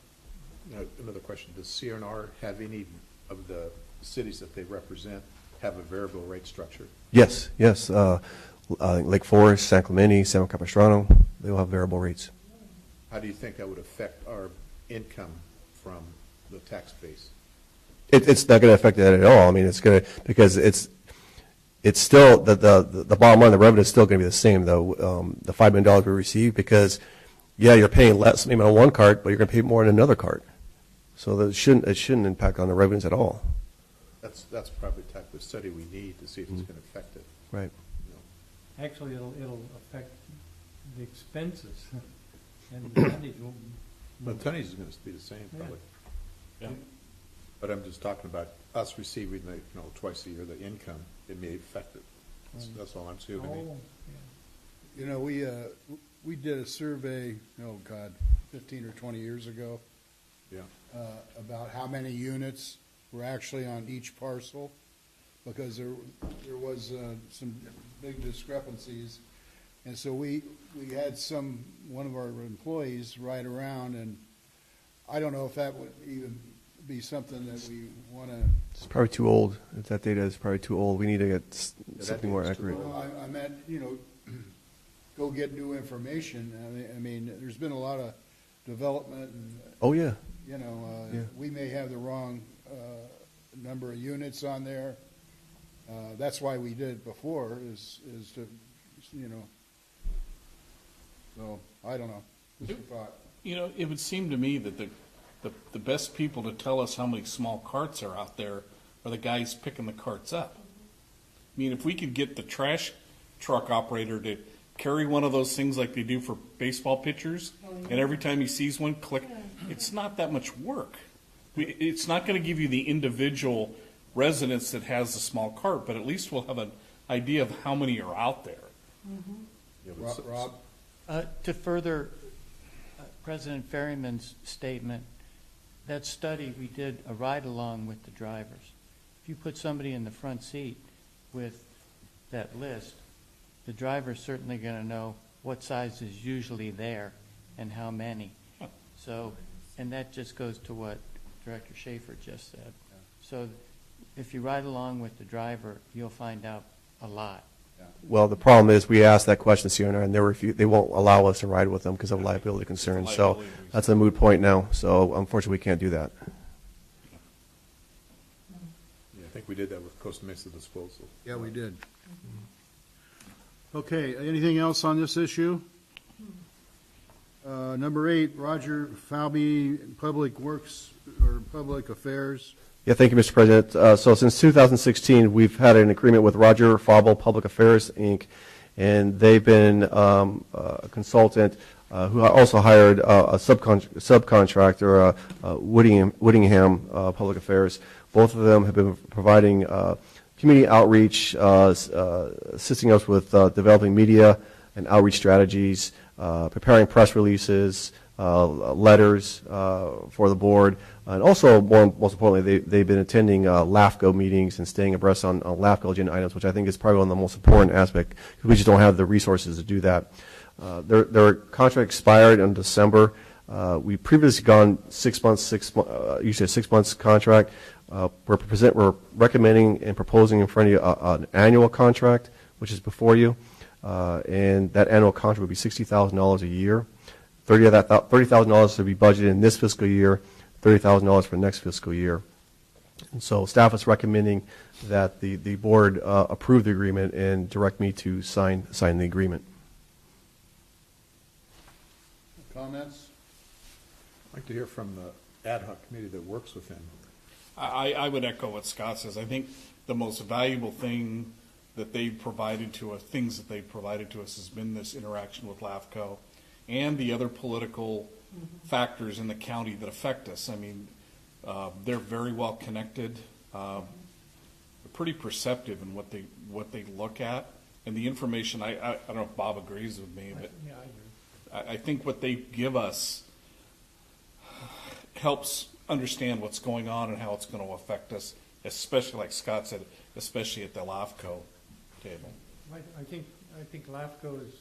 Another question. Does CR&R have any of the cities that they represent have a variable rate structure? Yes. Lake Forest, San Clemente, San Capistrano, they all have variable rates. How do you think that would affect our income from the tax base? It's not going to affect that at all. I mean, it's going to, because it's still, the bottom line, the revenue is still going to be the same, though, the $5 million we receive, because, you're paying less maybe on one cart, but you're going to pay more on another cart. So it shouldn't impact on the revenues at all. That's probably the type of study we need to see if it's going to affect it. Right. Actually, it'll affect the expenses, and the tonnage will. The tonnage is going to be the same, probably. Yeah. But I'm just talking about us receiving, twice a year, the income. It may affect it. That's all I'm saying. We did a survey, 15 or 20 years ago. Yeah. About how many units were actually on each parcel, because there was some big discrepancies, and so we had one of our employees ride around, and I don't know if that would even be something that we want to. It's probably too old. If that data is probably too old, we need to get something more accurate. Well, I meant, go get new information. I mean, there's been a lot of development, and oh yeah. We may have the wrong number of units on there. That's why we did it before, is to you know. So, I don't know. What's your thought? You know, it would seem to me that the best people to tell us how many small carts are out there are the guys picking the carts up. I mean, if we could get the trash truck operator to carry one of those things like they do for baseball pitchers, and every time he sees one, click, it's not that much work. It's not going to give you the individual residence that has a small cart, but at least we'll have an idea of how many are out there. Yeah, but Rob? To further President Ferryman's statement, that study, we did a ride-along with the drivers. If you put somebody in the front seat with that list, the driver's certainly going to know what size is usually there and how many. So, and that just goes to what Director Schaefer just said. So if you ride along with the driver, you'll find out a lot. Well, the problem is we asked that question to CNR, and they won't allow us to ride with them because of liability concerns. So Liability reasons. that's a moot point now. So unfortunately, we can't do that. Yeah, I think we did that with Costa Mesa Disposal. Yeah, we did. Okay, anything else on this issue? Number 8, Roger Falby, Public Works or Public Affairs. Yeah, thank you, Mr. President. So since 2016, we've had an agreement with Roger Fauble Public Affairs, Inc., and they've been a consultant who also hired a subcontractor, Whittingham Public Affairs. Both of them have been providing community outreach, assisting us with developing media and outreach strategies, preparing press releases, letters for the board, and also, most importantly, they've been attending LAFCO meetings and staying abreast on LAFCO agenda items, which I think is probably one of the most important aspects, because we just don't have the resources to do that. Their contract expired in December. We previously gone 6 months, usually a 6 months contract. We're recommending and proposing in front of you an annual contract, which is before you, and that annual contract would be $60,000 a year. $30,000 to be budgeted in this fiscal year, $30,000 for next fiscal year. And so staff is recommending that the board approve the agreement and direct me to sign the agreement. Comments? I'd like to hear from the ad hoc committee that works with him. I would echo what Scott says. I think the most valuable thing that they've provided to us, things that they've provided to us, has been this interaction with LAFCO and the other political factors in the county that affect us. I mean, they're very well connected, they're pretty perceptive in what they look at, and the information. I don't know if Bob agrees with me, but Yeah, I agree. I think what they give us helps understand what's going on and how it's going to affect us, especially, like Scott said, especially at the LAFCO table. I think LAFCO is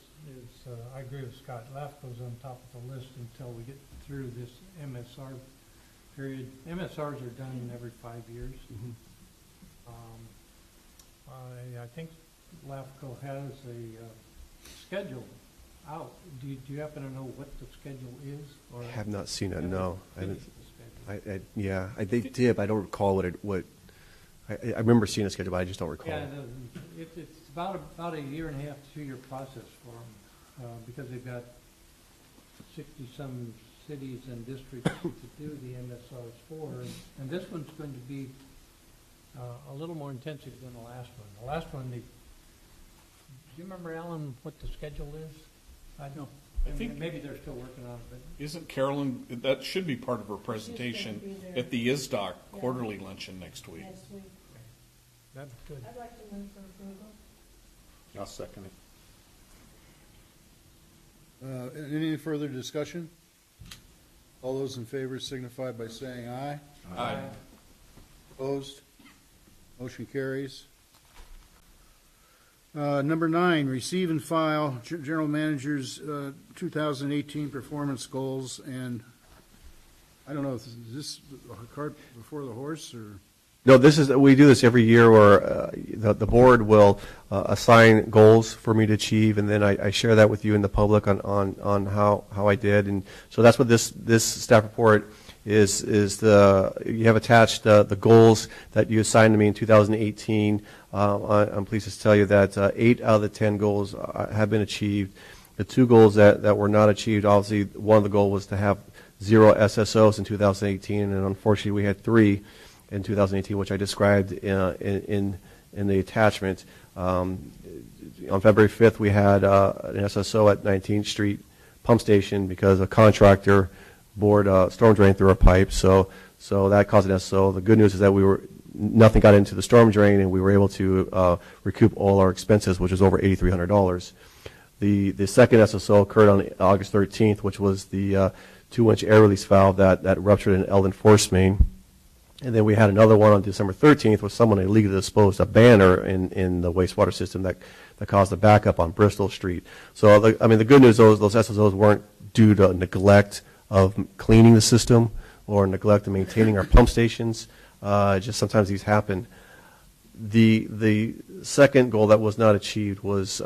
I agree with Scott. LAFCO's on top of the list until we get through this MSR period. MSRs are done every 5 years. I think LAFCO has a schedule out. Do you happen to know what the schedule is? Or I have not seen it. No, I haven't. finished the schedule? They did, but I don't recall I remember seeing a schedule, but I just don't recall. Yeah, it's about a year and a half, 2-year process for them, because they've got 60-some cities and districts to do the MSRs for, and this one's going to be a little more intensive than the last one. The last one, do you remember, Alan, what the schedule is? I don't. I think Maybe they're still working on it, but isn't Carolyn, that should be part of her presentation at the ISDOC quarterly luncheon next week. that's good. I'd like to move for approval. I'll second it. Any further discussion? All those in favor signify by saying aye. Aye. Opposed? Motion carries. Number 9, receive and file General Manager's 2018 performance goals. And I don't know, is this a cart before the horse, or? No, we do this every year where the board will assign goals for me to achieve, and then I share that with you and the public on how I did. And so that's what this staff report is you have attached the goals that you assigned to me in 2018. I'm pleased to tell you that 8 out of the 10 goals have been achieved. The 2 goals that were not achieved, obviously, one of the goals was to have 0 SSOs in 2018, and unfortunately we had 3 in 2018, which I described in the attachment. On February 5th, we had an SSO at 19th Street pump station because a contractor bored a storm drain through a pipe, so that caused an SSO. The good news is that nothing got into the storm drain, and we were able to recoup all our expenses, which was over $8,300. The second SSO occurred on August 13th, which was the 2-inch air release valve that ruptured in Eldon force main. And then we had another one on December 13th where someone illegally disposed a banner in the wastewater system that caused a backup on Bristol Street. So, the good news is those SSOs weren't due to neglect of cleaning the system or neglect of maintaining our pump stations. Just sometimes these happen. The second goal that was not achieved was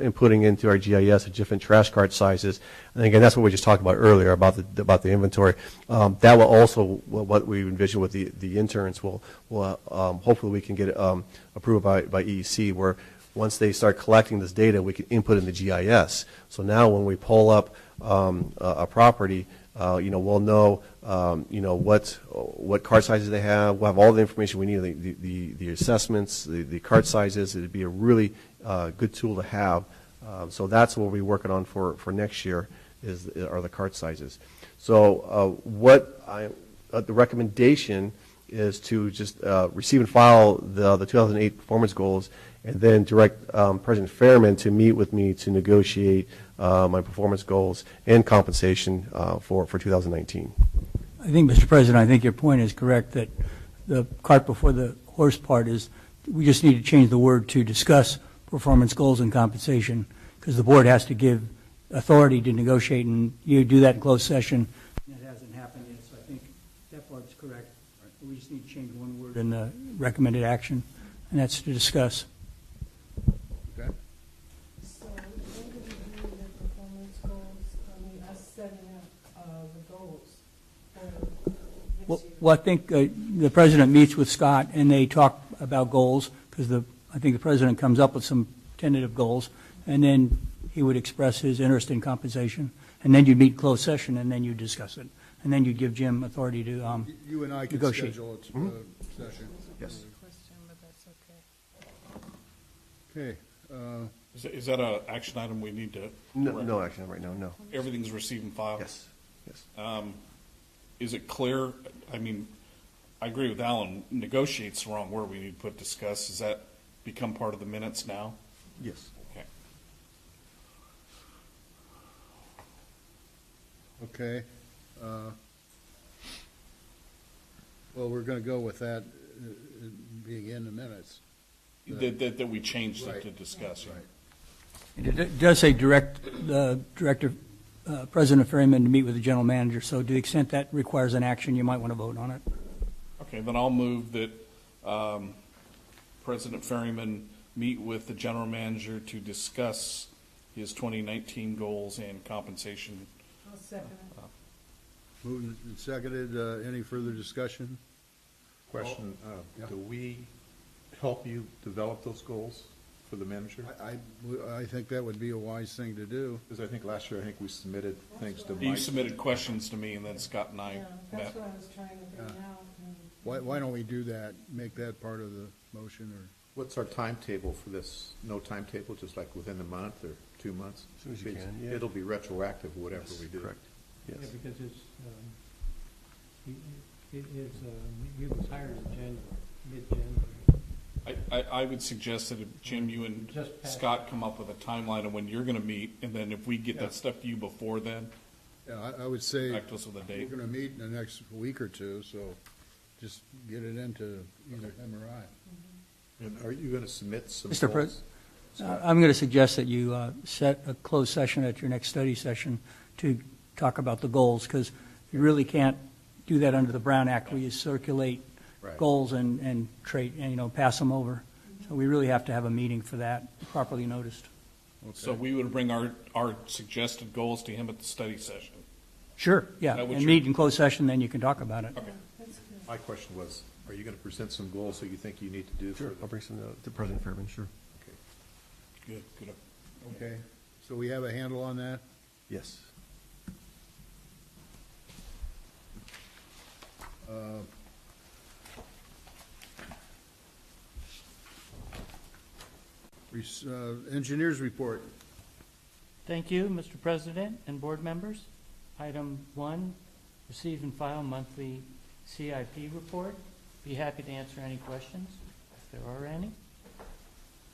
in putting into our GIS different trash cart sizes. And again, that's what we just talked about earlier about the inventory. That will also, what we envision with the interns will hopefully we can get approved by EEC, where once they start collecting this data, we can input in the GIS. So now when we pull up a property, we'll know what cart sizes they have. We'll have all the information we need, the assessments, the cart sizes. It'd be a really good tool to have. So that's what we'll be working on for next year are the cart sizes. So the recommendation is to just receive and file the 2008 performance goals, and then direct President Fairman to meet with me to negotiate my performance goals and compensation for 2019. I think, Mr. President, I think your point is correct that the cart before the horse part is we just need to change the word to discuss performance goals and compensation, because the board has to give authority to negotiate, and you do that in closed session. That hasn't happened yet, so I think that part's correct. We just need to change one word in the recommended action, and that's to discuss. Okay. So when do we do the performance goals, us setting up the goals for next year? Well, I think the president meets with Scott, and they talk about goals, because I think the president comes up with some tentative goals, and then he would express his interest in compensation, and then you'd meet closed session, and then you'd discuss it, and then you'd give Jim authority to You and I can negotiate. schedule a session. Yes. Question, but that's okay. Okay. Is that an action item we need to? No action right now. No. Everything's received and filed? Yes. Yes. Is it clear? I mean, I agree with Alan. Negotiate's the wrong word. We need to put discuss. Does that become part of the minutes now? Yes. Okay. Okay. Well, we're going to go with that being in the minutes. That we changed it Right. to discuss. Right. It does say direct the director, President Ferryman, to meet with the general manager, so to the extent that requires an action, you might want to vote on it. Okay, then I'll move that President Ferryman meet with the general manager to discuss his 2019 goals and compensation. I'll second it. Moved and seconded. Any further discussion? Question, Yeah. do we help you develop those goals for the manager? I think that would be a wise thing to do. Because I think last year, we submitted things to You Mike. submitted questions to me, and then Scott and I Yeah, met. that's what I was trying to bring Yeah. out. and- Why don't we do that? Make that part of the motion, or? What's our timetable for this? No timetable, just like within a month or 2 months? As soon as you can, yeah. It'll be retroactive, whatever we do. Correct. Yes. Yeah, because he was hired in January, mid-January. I would suggest that if Jim, you and Just pass Scott come up with a timeline of when you're going to meet, and then if we get Yeah. that stuff to you before then, Yeah, I would say back to us with a we're date. going to meet in the next week or two, so just get it into either him or I. And are you going to submit some Mr. goals? I'm going to suggest that you set a closed session at your next study session to talk about the goals, because you really can't do that under the Brown Act, where you circulate Right. goals and pass them over. So we really have to have a meeting for that, properly noticed. So we would bring our suggested goals to him at the study session. Sure, yeah, That what and you're- meet in closed session, then you can talk about it. Okay. That's good. My question was, are you going to present some goals that you think you need to do? Sure, for the- I'll bring some to President Fairman, sure. Okay. Good, good. Okay, so we have a handle on that? Yes. Engineers report. Thank you, Mr. President and board members. Item 1, receive and file monthly CIP report. Be happy to answer any questions, if there are any.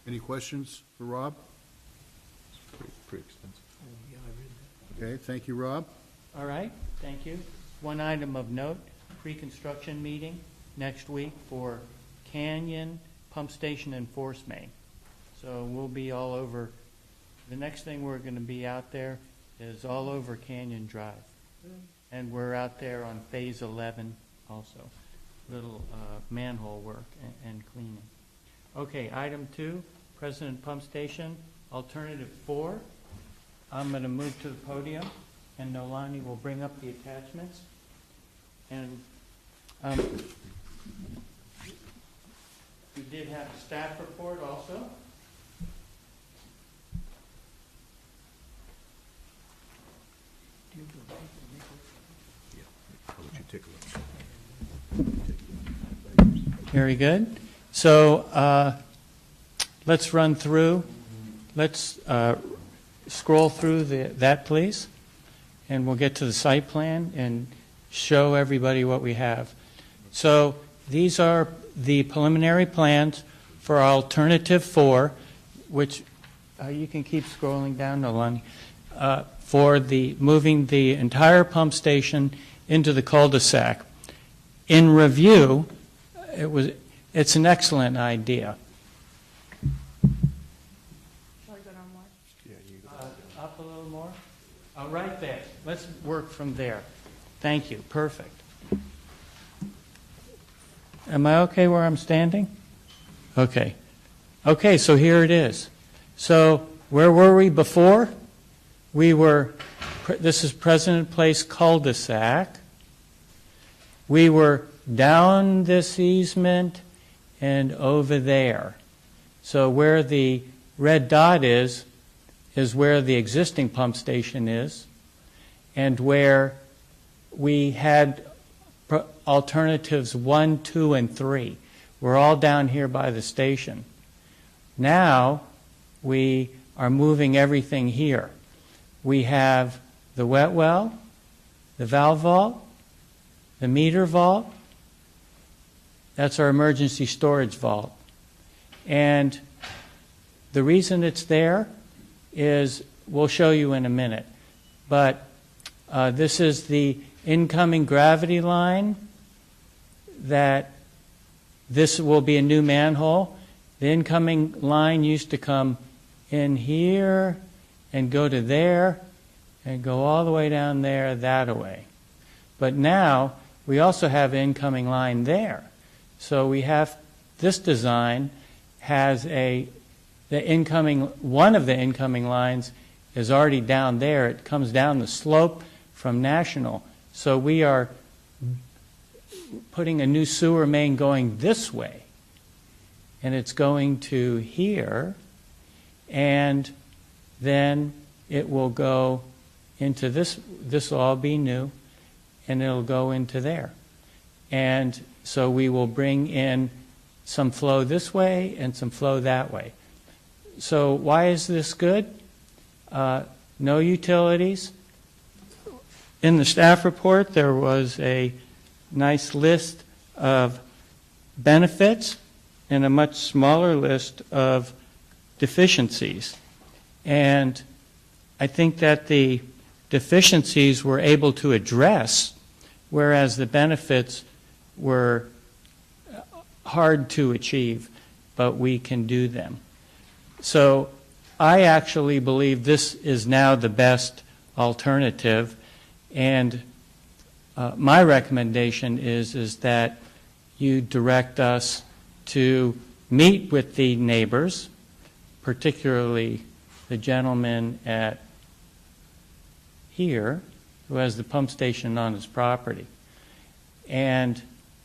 Any questions for Rob? Pretty extensive. Okay, thank you, Rob. All right, thank you. One item of note, pre-construction meeting next week for Canyon Pump Station and Force Main. So we'll be all over, the next thing we're going to be out there is all over Canyon Drive. And we're out there on Phase 11 also, little manhole work and cleaning. Okay, item 2, President Pump Station, alternative 4. I'm going to move to the podium, and Nolani will bring up the attachments. And we did have a staff report also. I'll let you take a look. Very good. So let's run through. Let's scroll through that, please. And we'll get to the site plan and show everybody what we have. So these are the preliminary plans for alternative 4, which you can keep scrolling down, Nolani, for the moving the entire pump station into the cul-de-sac. In review, it's an excellent idea. Up a little more. Right there. Let's work from there. Thank you. Perfect. Am I okay where I'm standing? Okay. Okay, so here it is. So where were we before? This is President Place cul-de-sac. We were down this easement and over there. So where the red dot is where the existing pump station is, and where we had alternatives 1, 2, and 3. We're all down here by the station. Now we are moving everything here. We have the wet well, the valve vault, the meter vault. That's our emergency storage vault. And the reason it's there is, we'll show you in a minute, but this is the incoming gravity line. That this will be a new manhole. The incoming line used to come in here and go to there and go all the way down there that way. But now we also have an incoming line there. So we have, this design has one of the incoming lines is already down there. It comes down the slope from National. So we are putting a new sewer main going this way. And it's going to here. And then it will go into this. This will all be new. And it'll go into there. And so we will bring in some flow this way and some flow that way. So why is this good? No utilities. In the staff report, there was a nice list of benefits and a much smaller list of deficiencies. And I think that the deficiencies were able to address, whereas the benefits were hard to achieve, but we can do them. So I actually believe this is now the best alternative, and my recommendation is that you direct us to meet with the neighbors, particularly the gentleman at here, who has the pump station on his property. And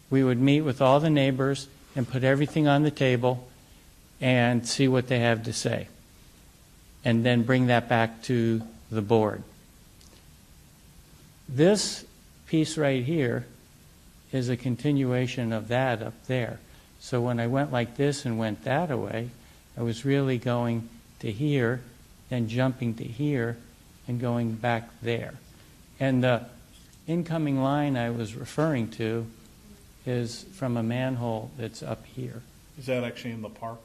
we would meet with all the neighbors and put everything on the table and see what they have to say, and then bring that back to the board. This piece right here is a continuation of that up there. So when I went like this and went that away, I was really going to here, then jumping to here, and going back there. And the incoming line I was referring to is from a manhole that's up here. Is that actually in the park?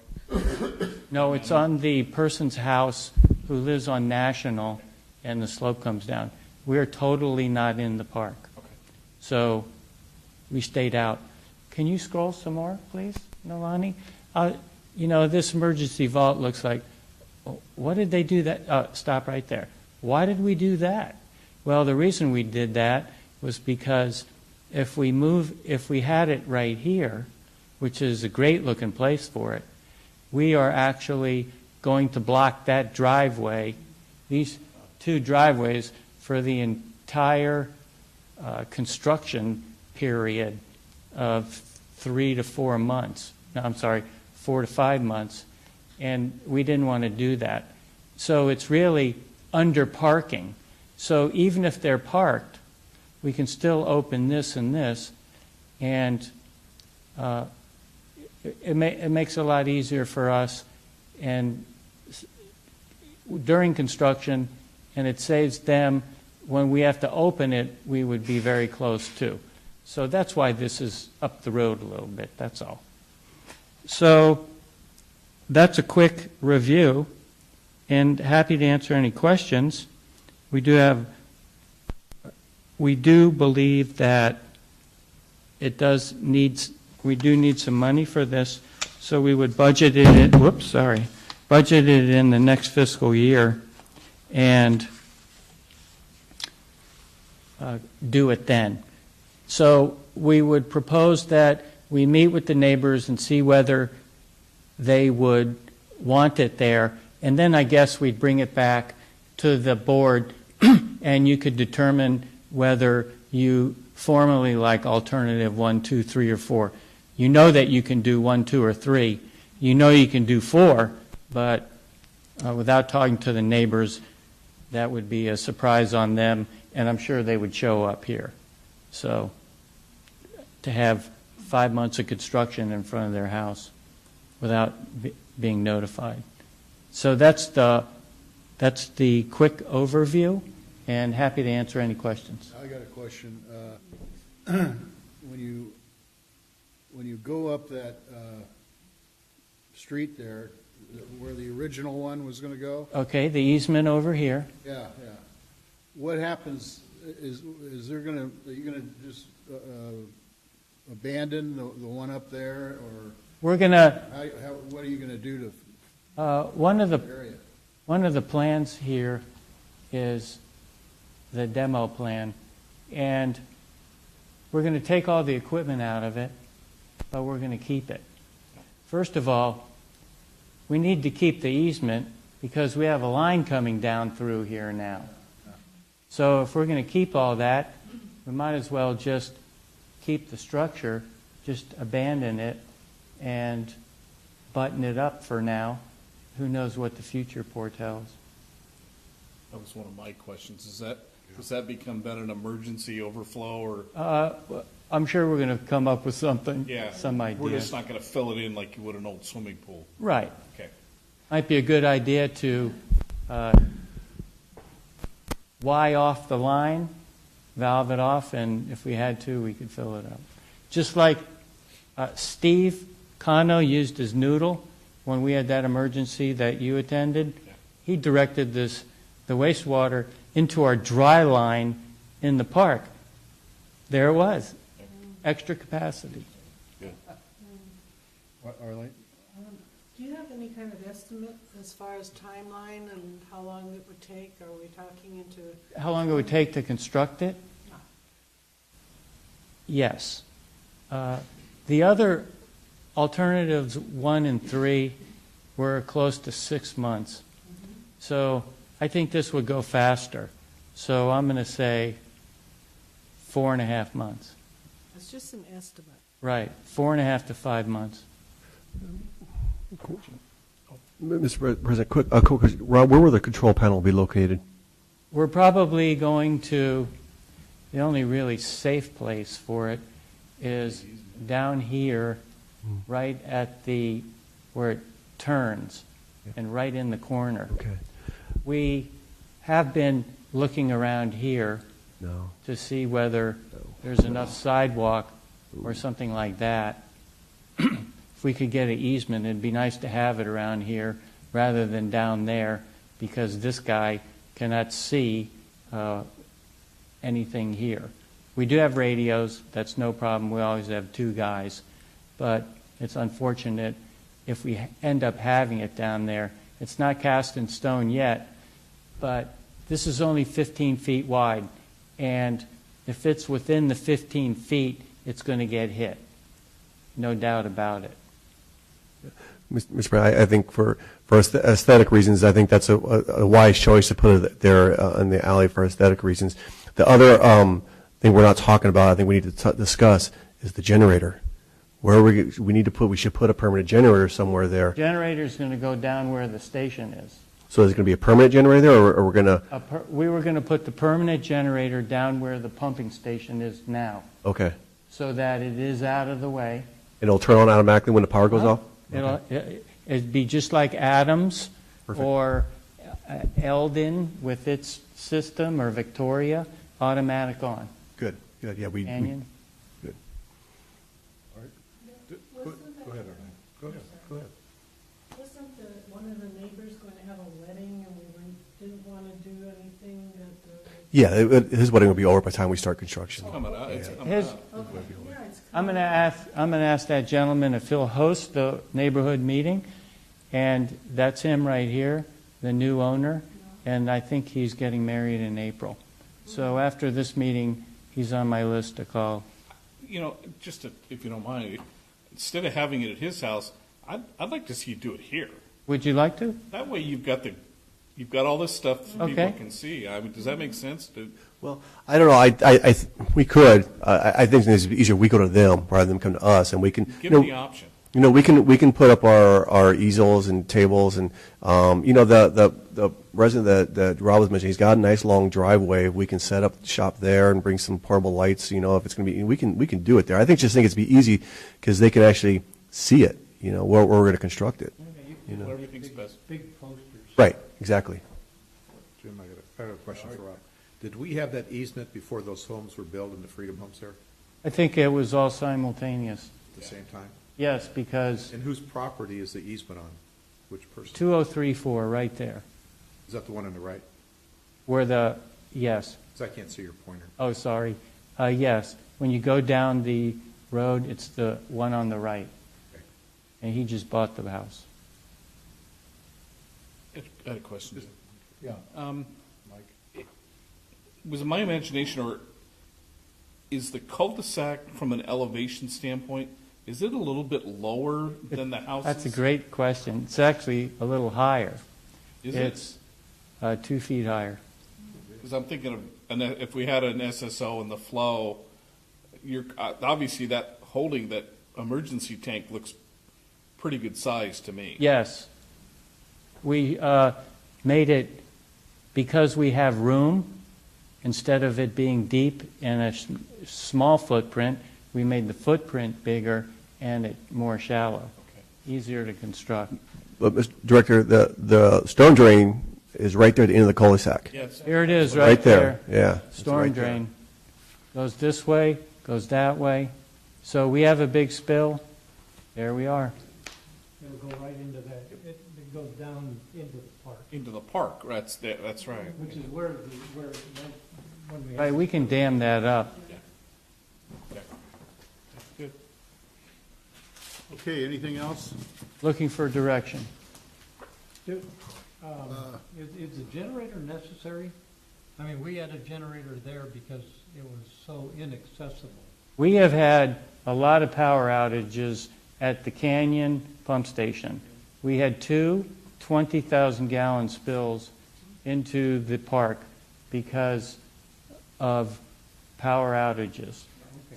No, it's on the person's house who lives on National, and the slope comes down. We're totally not in the park. Okay. So we stayed out. Can you scroll some more, please, Nalani? This emergency vault looks like, what did they do that? Stop right there. Why did we do that? Well, the reason we did that was because if we had it right here, which is a great looking place for it, we are actually going to block that driveway, these two driveways, for the entire construction period of 3 to 4 months. No, I'm sorry, 4 to 5 months. And we didn't want to do that. So it's really under parking. So even if they're parked, we can still open this and this, and it makes it a lot easier for us and during construction, and it saves them. When we have to open it, we would be very close too. So that's why this is up the road a little bit, that's all. So that's a quick review, and happy to answer any questions. We do believe that we do need some money for this, so we would budget it in the next fiscal year and do it then. So we would propose that we meet with the neighbors and see whether they would want it there, and then I guess we'd bring it back to the board and you could determine whether you formally like alternative 1, 2, 3, or 4. You know that you can do 1, 2, or 3. You know you can do 4, but without talking to the neighbors, that would be a surprise on them, and I'm sure they would show up here. So to have 5 months of construction in front of their house without being notified. So that's the quick overview, and happy to answer any questions. I got a question. When you go up that street there, where the original one was going to go? Okay, the easement over here. Yeah. What happens? Is there going to? Are you going to just abandon the one up there, or we're going to? What are you going to do to? One of the plans here is the demo plan, and we're going to take all the equipment out of it, but we're going to keep it. First of all, we need to keep the easement because we have a line coming down through here now. So if we're going to keep all that, we might as well just keep the structure, just abandon it, and button it up for now. Who knows what the future foretells? That was one of my questions. Does that become then an emergency overflow, or? I'm sure we're going to come up with something, Yeah, some idea. We're just not going to fill it in like you would an old swimming pool. Right. Okay. Might be a good idea to Y off the line, valve it off, and if we had to, we could fill it up. Just like Steve Cano used his noodle when we had that emergency that you attended. Yeah. He directed the wastewater into our dry line in the park. There it was. Extra capacity. Good. What, Arlene? Do you have any kind of estimate as far as timeline and how long it would take? Are we talking into? How long it would take to construct it? No. Yes. The other alternatives 1 and 3 were close to 6 months. So I think this would go faster. So I'm going to say 4.5 months. It's just an estimate. Right, 4.5 to 5 months. Mr. President, quick question. Rob, where will the control panel be located? We're probably going to, the only really safe place for it is down here, right at where it turns, and right in the corner. Okay. We have been looking around here No. to see whether there's enough sidewalk or something like that. If we could get an easement, it'd be nice to have it around here rather than down there, because this guy cannot see anything here. We do have radios, that's no problem, we always have 2 guys, but it's unfortunate if we end up having it down there. It's not cast in stone yet, but this is only 15 feet wide, and if it's within the 15 feet, it's going to get hit. No doubt about it. Mr. President, I think for aesthetic reasons, I think that's a wise choice to put it there in the alley for aesthetic reasons. The other thing we're not talking about, I think we need to discuss, is the generator. Where we should put a permanent generator somewhere there. Generator's going to go down where the station is. So is it going to be a permanent generator there, or we're going to? We were going to put the permanent generator down where the pumping station is now, Okay. so that it is out of the way. It'll turn on automatically when the power goes off? It'd be just like Adams Perfect. or Eldon with its system, or Victoria, automatic on. Good. Good. Yeah, we Canyon. good. Go ahead, Arlene. Go ahead. Wasn't one of the neighbors going to have a wedding and didn't want to do anything that? Yeah, his wedding will be over by the time we start construction. Coming up. It's coming His- up. I'm going to ask that gentleman if he'll host the neighborhood meeting, and that's him right here, the new owner, and I think he's getting married in April. So after this meeting, he's on my list to call. You know, just to, if you don't mind, instead of having it at his house, I'd like to see you do it here. Would you like to? That way you've got all this stuff that Okay. people can see. I mean, does that make sense? Well, I don't know. We could. I think it's easier. We go to them rather than come to us, and we can. Give them the option. You know, we can put up our easels and tables, and the resident that Rob was mentioning, he's got a nice long driveway. We can set up shop there and bring some portable lights. You know, if it's going to be, we can do it there. I think it's be easy because they can actually see it. You know, where we're going to construct it. You know, Whatever you think's best. Big posters. right? Exactly. Jim, I got a question for Rob. Did we have that easement before those homes were built in the Freedom Homes there I think it was all simultaneous. at the same time? Yes, because And whose property is the easement on? Which person? 2034, right there, Is that the one on the right? yes. Because I can't see your pointer. Oh, sorry. Yes, when you go down the road, it's the one on the right. Okay. And he just bought the house. I had a question. Yeah. Mike? Was it my imagination, or is the cul-de-sac from an elevation standpoint, is it a little bit lower than the houses? That's a great question. It's actually a little higher. Is It's 2 feet higher. Because I'm thinking of, if we had an SSO in the flow, obviously that holding that emergency tank looks pretty good size to me. Yes. We made it, because we have room, instead of it being deep in a small footprint, we made the footprint bigger and it more shallow, easier to construct. But, Mr. Director, the storm drain is right there at the end of the cul-de-sac. Yes. Here it is, Right there. Yeah. It's Storm right there. drain. Goes this way, goes that way. So we have a big spill. There we are. It'll go right into that, it goes down into the park, Into the park, that's right. which is where when we. Right, we can dam that up. Yeah. Good. Okay, anything else? Looking for direction. Is the generator necessary? I mean, we had a generator there because it was so inaccessible. We have had a lot of power outages at the Canyon pump station. We had 2 20,000-gallon spills into the park because of power outages.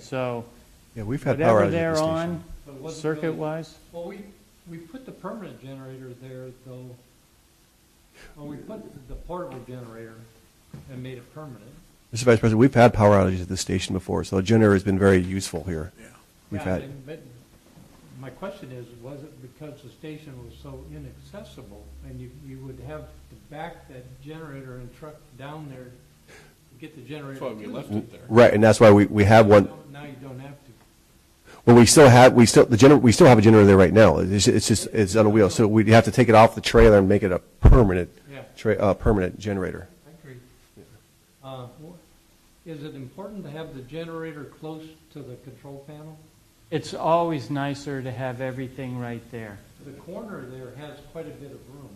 So Yeah, we've had power whatever outages at the they're station. on, But it wasn't really- circuit-wise, Well, we put the permanent generator there, though. Well, we put the portable generator and made it permanent. Mr. Vice President, we've had power outages at the station before, so the generator has been very useful here. Yeah. We've Yeah, had, but my question is, was it because the station was so inaccessible, and you would have to back that generator and truck down there to get the generator? That's why we to the left station? it there. right, and that's why we have one. Now you don't have to. Well, we still have a generator there right now. It's on a wheel, so we'd have to take it off the trailer and make it a permanent, Yeah. permanent generator. I agree. Is it important to have the generator close to the control panel? it's always nicer to have everything right there. The corner there has quite a bit of room.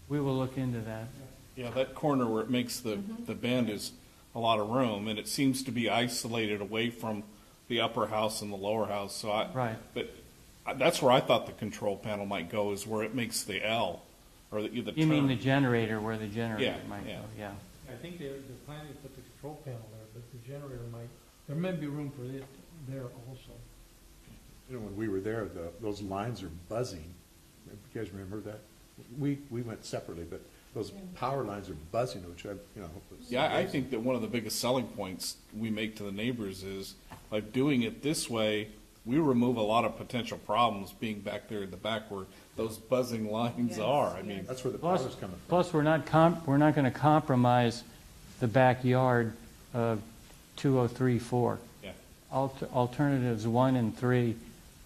We will look into that. Yeah, that corner where it makes the bend is a lot of room, and it seems to be isolated away from the upper house and the lower house, so Right. but that's where I thought the control panel might go, is where it makes the L, or the You mean the turn. generator, where the generator Yeah, might go, yeah. yeah. I think they're planning to put the control panel there, but the generator there may be room for it there also. You know, when we were there, those lines are buzzing. You guys remember that? We went separately, but those power lines are buzzing, which was Yeah, I think that one of the biggest selling points we make to the neighbors is, by doing it this way, we remove a lot of potential problems being back there in the back where those buzzing lines are. I mean, that's where the Plus, power's coming from. plus we're not going to compromise the backyard of 2034. yeah. Alternatives 1 and 3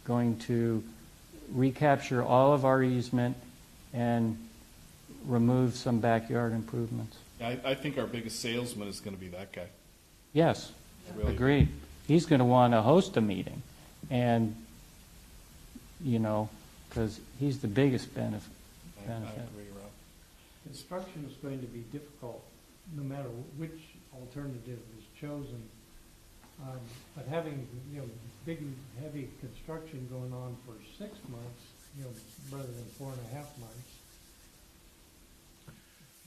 going to recapture all of our easement and remove some backyard improvements. I think our biggest salesman is going to be that guy. Yes, Really. agreed. He's going to want to host a meeting, and, because he's the biggest benefit. I agree, Rob. Construction is going to be difficult, no matter which alternative is chosen. But having, big, heavy construction going on for 6 months, rather than 4.5 months.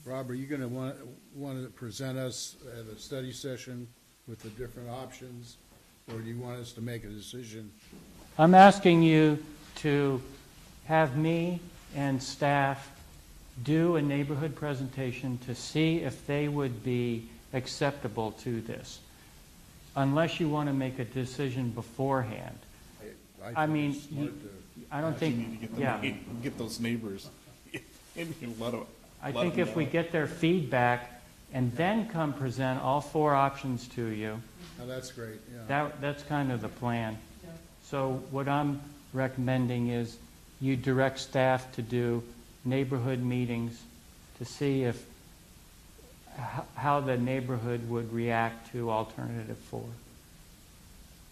Rob, are you going to want to present us at a study session with the different options, or do you want us to make a decision? I'm asking you to have me and staff do a neighborhood presentation to see if they would be acceptable to this, unless you want to make a decision beforehand. I mean, think it's smart I don't You think, need to get yeah. get those neighbors in here, let them. I think if we get their feedback and then come present all 4 options to you, Oh, that's great, yeah. that's kind of the plan. So what I'm recommending is you direct staff to do neighborhood meetings to see how the neighborhood would react to alternative 4.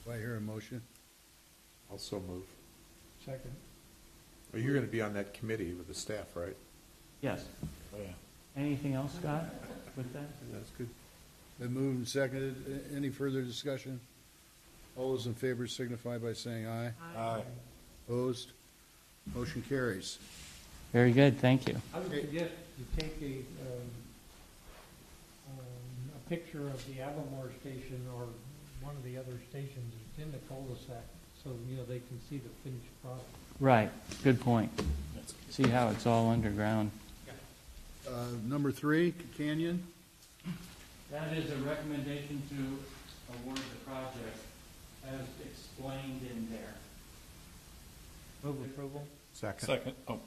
Do I hear a motion? Also move. Second. Well, you're going to be on that committee with the staff, right? Yes. Oh, yeah. Anything else, Scott, with that? That's good. Been moved and seconded. Any further discussion? All those in favor signify by saying aye. Aye. Opposed? Motion carries. Very good, thank you. I would suggest you take a picture of the Avamore station or one of the other stations that's in the cul-de-sac, so, they can see the finished product. Right, good point. See how it's all underground. Number 3, Canyon. That is a recommendation to award the project as explained in there. Move approval? Second, oh,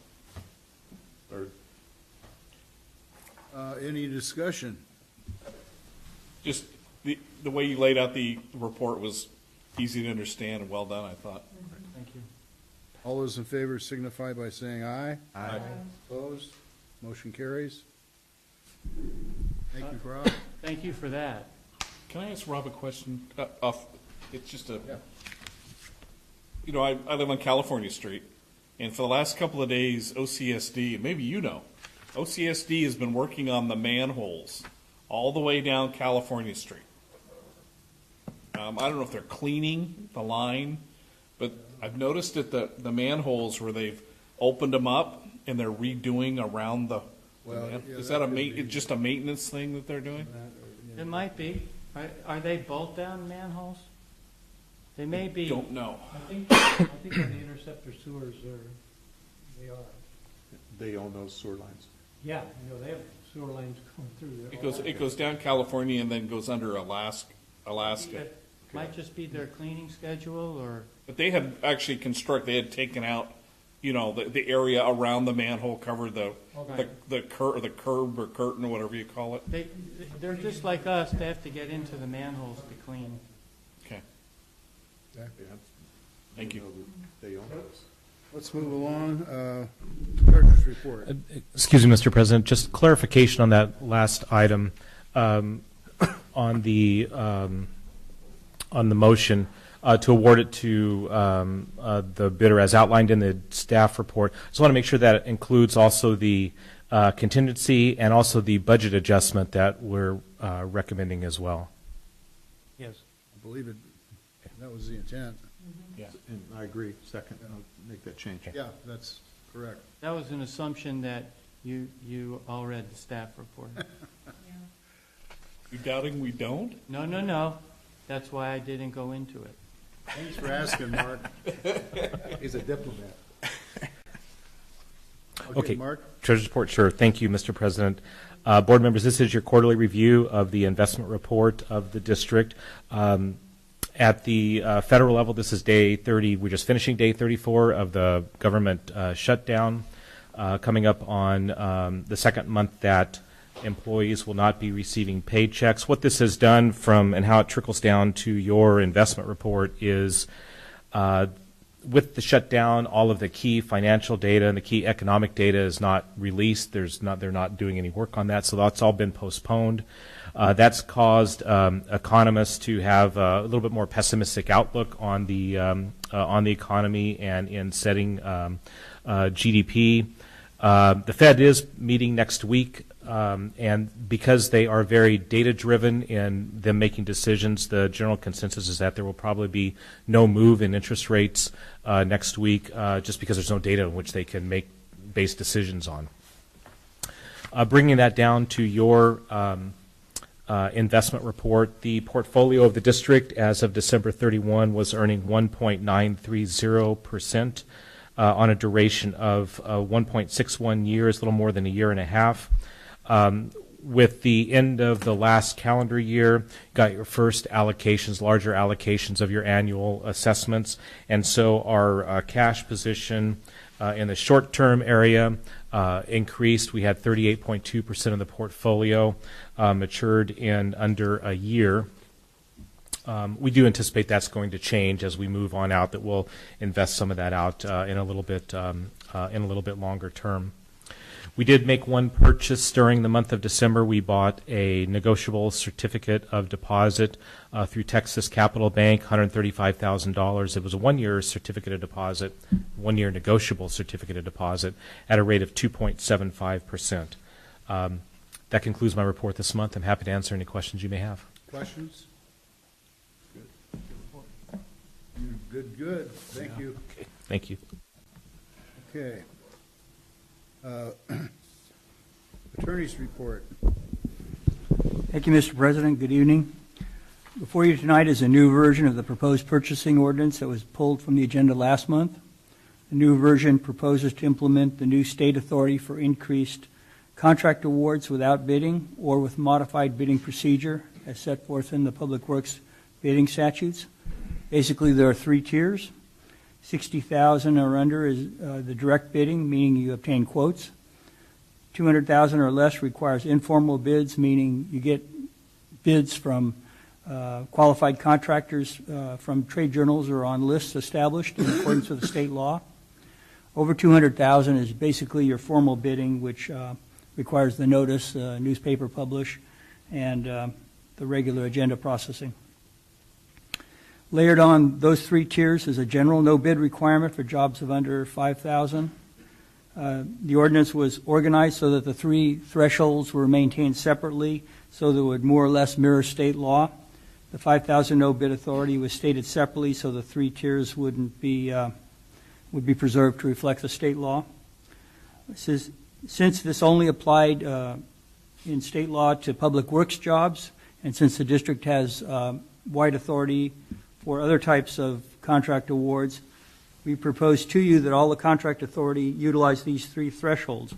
Third. Any discussion? just the way you laid out the report was easy to understand and well done, I thought. Thank you. All those in favor signify by saying aye. Aye. Opposed? Motion carries. Thank you, Rob. Thank you for that. Can I ask Rob a question? It's just a, Yeah. I live on California Street, and for the last couple of days, OCSD, and maybe OCSD has been working on the manholes all the way down California Street. I don't know if they're cleaning the line, but I've noticed that the manholes where they've opened them up and they're redoing around the. Well, man- yeah, is that that could be- just a maintenance thing that they're doing? It might be. Are they bolt-down manholes? They may be. Don't know. I think on the interceptor sewers, they are. They own those sewer lines. Yeah, they have sewer lines going through there. It goes down California and then goes under Alaska. It might just be their cleaning schedule, or But they had actually they had taken out, the area around the manhole cover, the curb or curtain or whatever you call it. they're just like us. They have to get into the manholes to clean. Okay. Yeah. Thank you. They own those. Let's move along. Treasurer's report. Excuse me, Mr. President, just clarification on that last item. On the motion to award it to the bidder as outlined in the staff report. Just want to make sure that it includes also the contingency and also the budget adjustment that we're recommending as well. Yes. I believe it. That was the intent. Yeah. And I agree. Second, I'll make that change. Yeah, that's correct. That was an assumption that you all read the staff report. You doubting we don't? No. That's why I didn't go into it. Thanks for asking, Mark. He's a diplomat. Okay, Mark? Treasurer's report, sure. Thank you, Mr. President. Board members, this is your quarterly review of the investment report of the district. At the federal level, this is day 30. We're just finishing day 34 of the government shutdown, coming up on the second month that employees will not be receiving paychecks. What this has done and how it trickles down to your investment report is with the shutdown, all of the key financial data and the key economic data is not released. They're not doing any work on that, so that's all been postponed. That's caused economists to have a little bit more pessimistic outlook on the economy and in setting GDP. The Fed is meeting next week, and because they are very data-driven in them making decisions, the general consensus is that there will probably be no move in interest rates next week, just because there's no data in which they can make base decisions on. Bringing that down to your investment report, the portfolio of the district as of December 31 was earning 1.930%. On a duration of 1.61 years, a little more than a year and a half. With the end of the last calendar year, you got your first allocations, larger allocations of your annual assessments, and so our cash position in the short-term area increased. We had 38.2% of the portfolio matured in under a year. We do anticipate that's going to change as we move on out, that we'll invest some of that out in a little bit longer term. We did make one purchase during the month of December. We bought a negotiable certificate of deposit through Texas Capital Bank, $135,000. It was a one-year certificate of deposit, one-year negotiable certificate of deposit at a rate of 2.75%. That concludes my report this month. I'm happy to answer any questions you may have. Questions? Good. Thank you. Okay. Thank you. Okay. Attorney's report. Thank you, Mr. President. Good evening. Before you tonight is a new version of the proposed purchasing ordinance that was pulled from the agenda last month. The new version proposes to implement the new state authority for increased contract awards without bidding or with modified bidding procedure as set forth in the Public Works bidding statutes. Basically, there are three tiers. $60,000 or under is the direct bidding, meaning you obtain quotes. $200,000 or less requires informal bids, meaning you get bids from qualified contractors from trade journals or on lists established in accordance with the state law. Over $200,000 is basically your formal bidding, which requires the notice, newspaper publish, and the regular agenda processing. Layered on those three tiers is a general no bid requirement for jobs of under $5,000. The ordinance was organized so that the three thresholds were maintained separately so that it would more or less mirror state law. The $5,000 no bid authority was stated separately so the three tiers would be preserved to reflect the state law. Since this only applied in state law to public works jobs, And since the district has wide authority for other types of contract awards, we propose to you that all the contract authority utilize these three thresholds.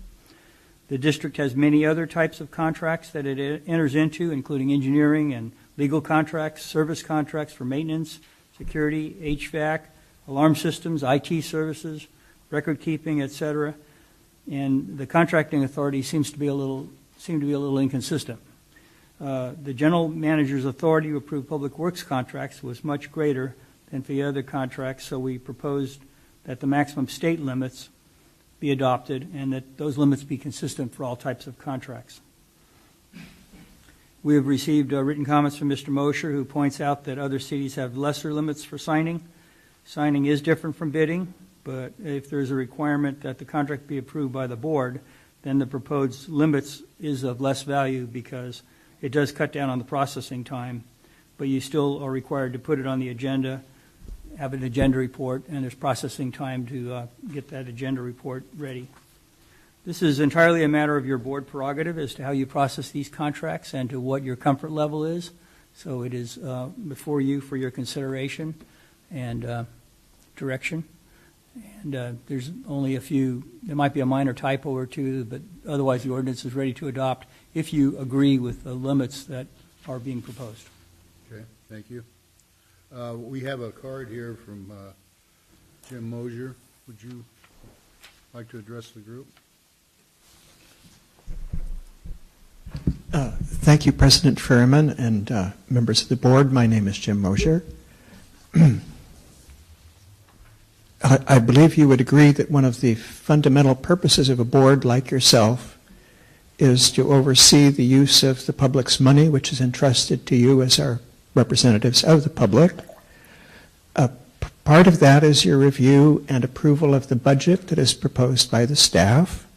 The district has many other types of contracts that it enters into, including engineering and legal contracts, service contracts for maintenance, security, HVAC, alarm systems, IT services, record keeping, etc. And the contracting authority seems to be a little inconsistent. The general manager's authority to approve public works contracts was much greater than for the other contracts, so we proposed that the maximum state limits be adopted and that those limits be consistent for all types of contracts. We have received written comments from Mr. Mosher, who points out that other cities have lesser limits for signing. Signing is different from bidding, but if there's a requirement that the contract be approved by the board, then the proposed limits is of less value because it does cut down on the processing time, but you still are required to put it on the agenda, have an agenda report, and there's processing time to get that agenda report ready. This is entirely a matter of your board prerogative as to how you process these contracts and to what your comfort level is. So it is before you for your consideration and direction. And there's only a few, there might be a minor typo or two, but otherwise the ordinance is ready to adopt if you agree with the limits that are being proposed. Okay, thank you. We have a card here from Jim Mosher. Would you like to address the group? Thank you, President Ferryman and members of the board. My name is Jim Mosher. I believe you would agree that one of the fundamental purposes of a board like yourself is to oversee the use of the public's money, which is entrusted to you as our representatives of the public. Part of that is your review and approval of the budget that is proposed by the staff.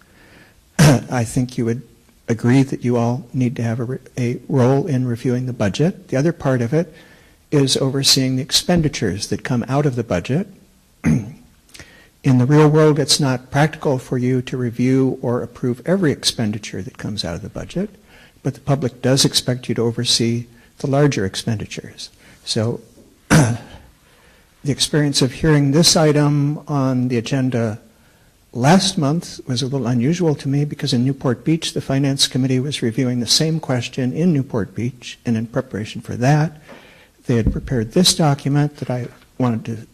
I think you would agree that you all need to have a role in reviewing the budget. The other part of it is overseeing the expenditures that come out of the budget. In the real world, it's not practical for you to review or approve every expenditure that comes out of the budget, but the public does expect you to oversee the larger expenditures. So the experience of hearing this item on the agenda last month was a little unusual to me because in Newport Beach, the Finance Committee was reviewing the same question in Newport Beach, and in preparation for that, they had prepared this document that I wanted to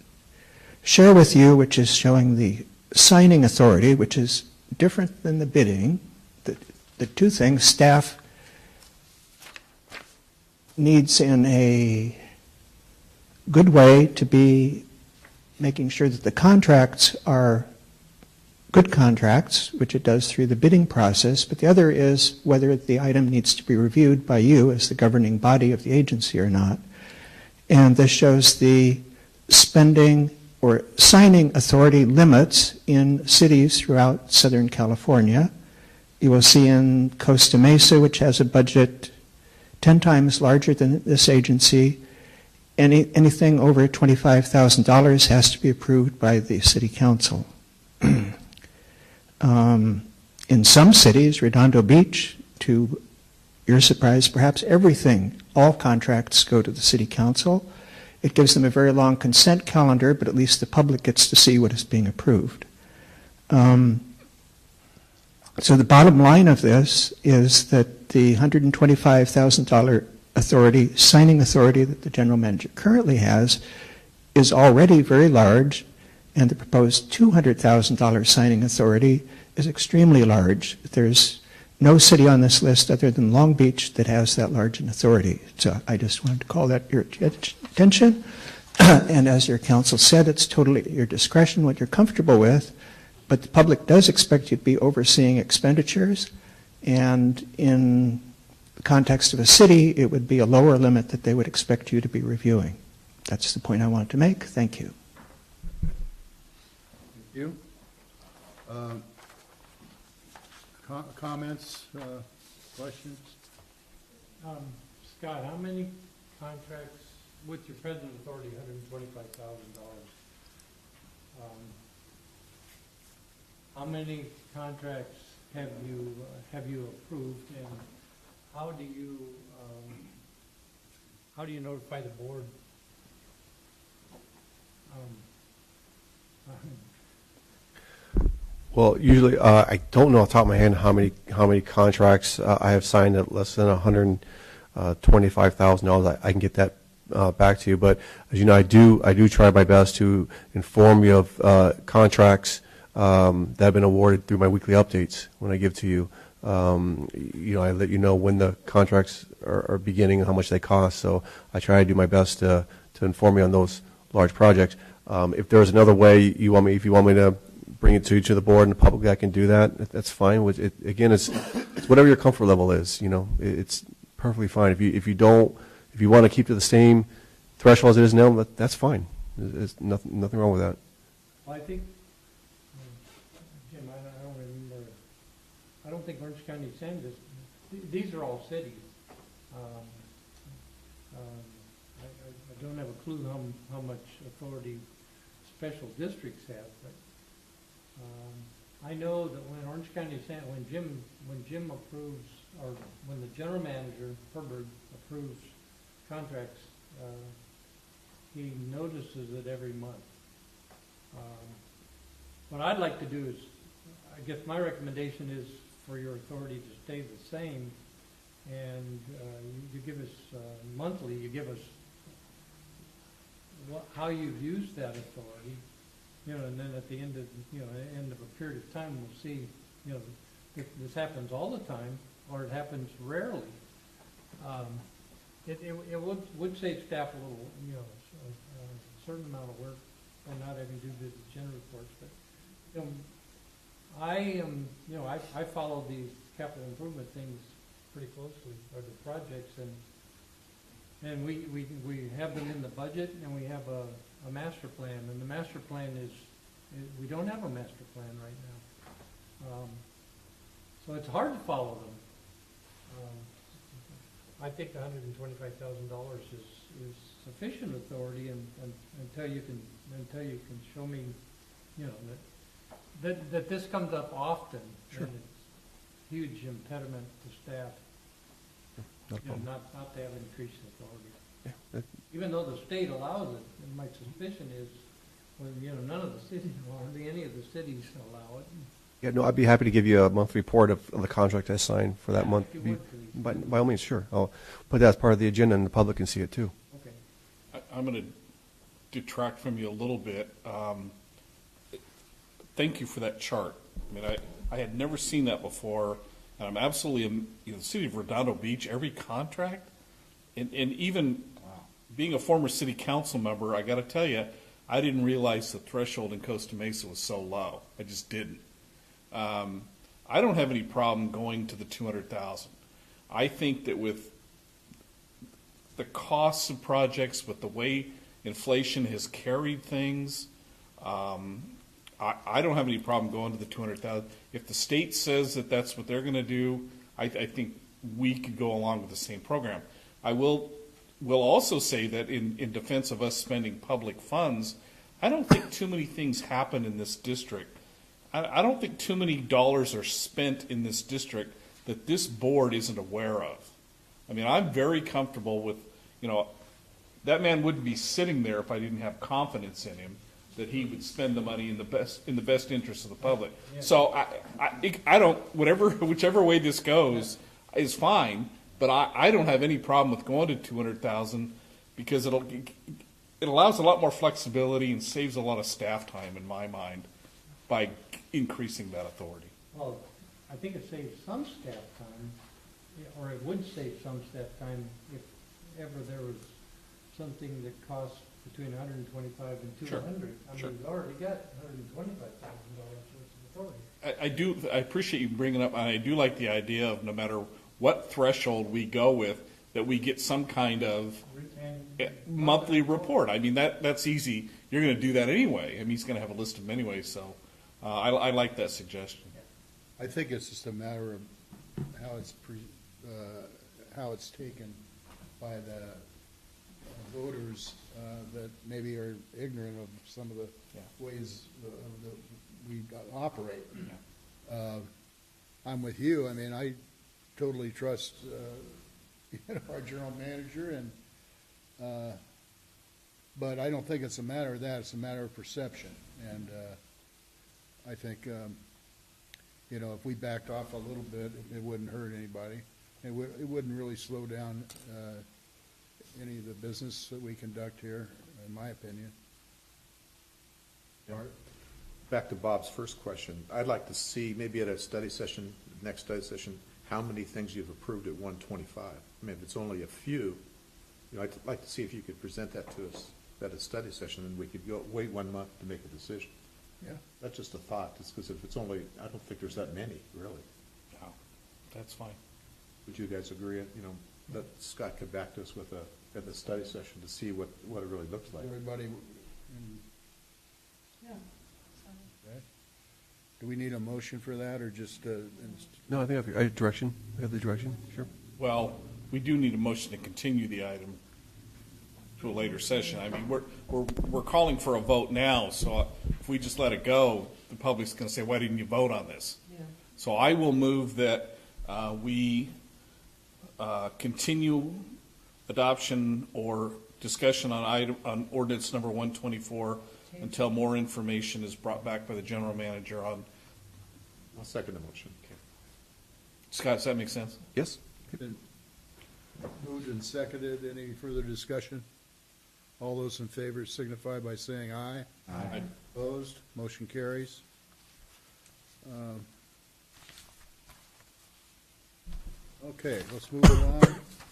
share with you, which is showing the signing authority, which is different than the bidding. The two things staff needs in a good way to be making sure that the contracts are good contracts, which it does through the bidding process, but the other is whether the item needs to be reviewed by you as the governing body of the agency or not. And this shows the spending or signing authority limits in cities throughout Southern California. You will see in Costa Mesa, which has a budget 10 times larger than this agency, anything over $25,000 has to be approved by the city council. In some cities, Redondo Beach, to your surprise, perhaps everything, all contracts go to the city council. It gives them a very long consent calendar, but at least the public gets to see what is being approved. So the bottom line of this is that the $125,000 authority, signing authority that the general manager currently has is already very large, and the proposed $200,000 signing authority is extremely large. There's no city on this list other than Long Beach that has that large an authority. So I just wanted to call that your attention. And as your counsel said, it's totally at your discretion what you're comfortable with, but the public does expect you to be overseeing expenditures, and in the context of a city, it would be a lower limit that they would expect you to be reviewing. That's the point I wanted to make. Thank you. Thank you. Comments, questions? Scott, how many contracts with your present authority, $125,000? How many contracts have you approved, and how do you how do you notify the board? Well, usually, I don't know off the top of my head how many contracts I have signed at less than $125,000. I can get that back to you. But as you know, I do try my best to inform you of contracts that have been awarded through my weekly updates when I give to you. I let you know when the contracts are beginning and how much they cost. So I try to do my best to inform you on those large projects. If there's another way if you want me to bring it to each of the board and the public, I can do that. That's fine. Again, it's whatever your comfort level is. It's perfectly fine. If you want to keep to the same threshold as it is now, that's fine. There's nothing wrong with that. Well, I think, Jim, I don't think Orange County sends this. These are all cities. I don't have a clue how much authority special districts have, but I know that when Orange County when Jim approves, or when the general manager Herbert approves contracts, he notices it every month. What I'd like to do is, I guess my recommendation is for your authority to stay the same, and you give us monthly. You give us how you've used that authority. And then at the end of a period of time, we'll see, if this happens all the time, or it happens rarely. It would save staff a little, a certain amount of work by not having to do the agenda reports. But, I follow these capital improvement things pretty closely, or the projects, and we have them in the budget, and we have a master plan, and the master plan we don't have a master plan right now. So it's hard to follow them. I think $125,000 is sufficient authority, and until you can show me, that this comes up often, Sure. and it's a huge impediment to staff. Not to have increased authority. Yeah. Even though the state allows it, and my suspicion is, none of the cities, hardly any of the cities allow it. Yeah, no, I'd be happy to give you a monthly report of the contract I signed for that month. If you would, please. By all means, sure. I'll put that as part of the agenda, and the public can see it too. Okay. I'm going to detract from you a little bit. Thank you for that chart. I mean, I had never seen that before, and I'm absolutely, the city of Redondo Beach, every contract, and even being a former city council member, I got to tell you, I didn't realize the threshold in Costa Mesa was so low. I just didn't. I don't have any problem going to the 200,000. I think that with the costs of projects, with the way inflation has carried things, I don't have any problem going to the 200,000. If the state says that that's what they're going to do, I think we could go along with the same program. I will also say that in defense of us spending public funds, I don't think too many things happen in this district. I don't think too many dollars are spent in this district that this board isn't aware of. I mean, I'm very comfortable with, that man wouldn't be sitting there if I didn't have confidence in him that he would spend the money in the best interest of the public. Yeah. So I don't, whichever way this goes is fine, but I don't have any problem with going to 200,000 because it allows a lot more flexibility and saves a lot of staff time in my mind by increasing that authority. Well, I think it saves some staff time, or it would save some staff time if ever there was something that cost between 125 and 200. Sure. I mean, Sure. we've already got $125,000 worth of authority. I appreciate you bringing up, and I do like the idea of no matter what threshold we go with, that we get some kind of monthly report. I mean, that's easy. You're going to do that anyway. I mean, he's going to have a list of them anyway, so I like that suggestion. I think it's just a matter of how it's taken by the voters that maybe are ignorant of some of the ways that we operate. I'm with you. I mean, I totally trust our general manager, and But I don't think it's a matter of that, it's a matter of perception. And I think, you know, if we backed off a little bit, it wouldn't hurt anybody. It wouldn't really slow down any of the business that we conduct here, in my opinion. Art? Back to Bob's first question, I'd like to see, maybe at a study session, next study session, how many things you've approved at 125. I mean, if it's only a few, you know, I'd like to see if you could present that to us at a study session, and we could wait 1 month to make a decision. Yeah. That's just a thought, just because if it's only, I don't think there's that many, really. No, that's fine. Would you guys agree, you know, that Scott come back to us with at the study session to see what it really looks like? Everybody, Yeah. okay. Do we need a motion for that, or just? No, I think I have direction. I have the direction, sure. Well, we do need a motion to continue the item to a later session. I mean, we're calling for a vote now, so if we just let it go, the public's going to say, why didn't you vote on this? Yeah. So I will move that we continue adoption or discussion on ordinance number 124 until more information is brought back by the general manager on. I'll second the motion. Okay. Scott, does that make sense? Yes. Been moved and seconded. Any further discussion? All those in favor signify by saying aye. Aye. Opposed? Motion carries. Okay, let's move along.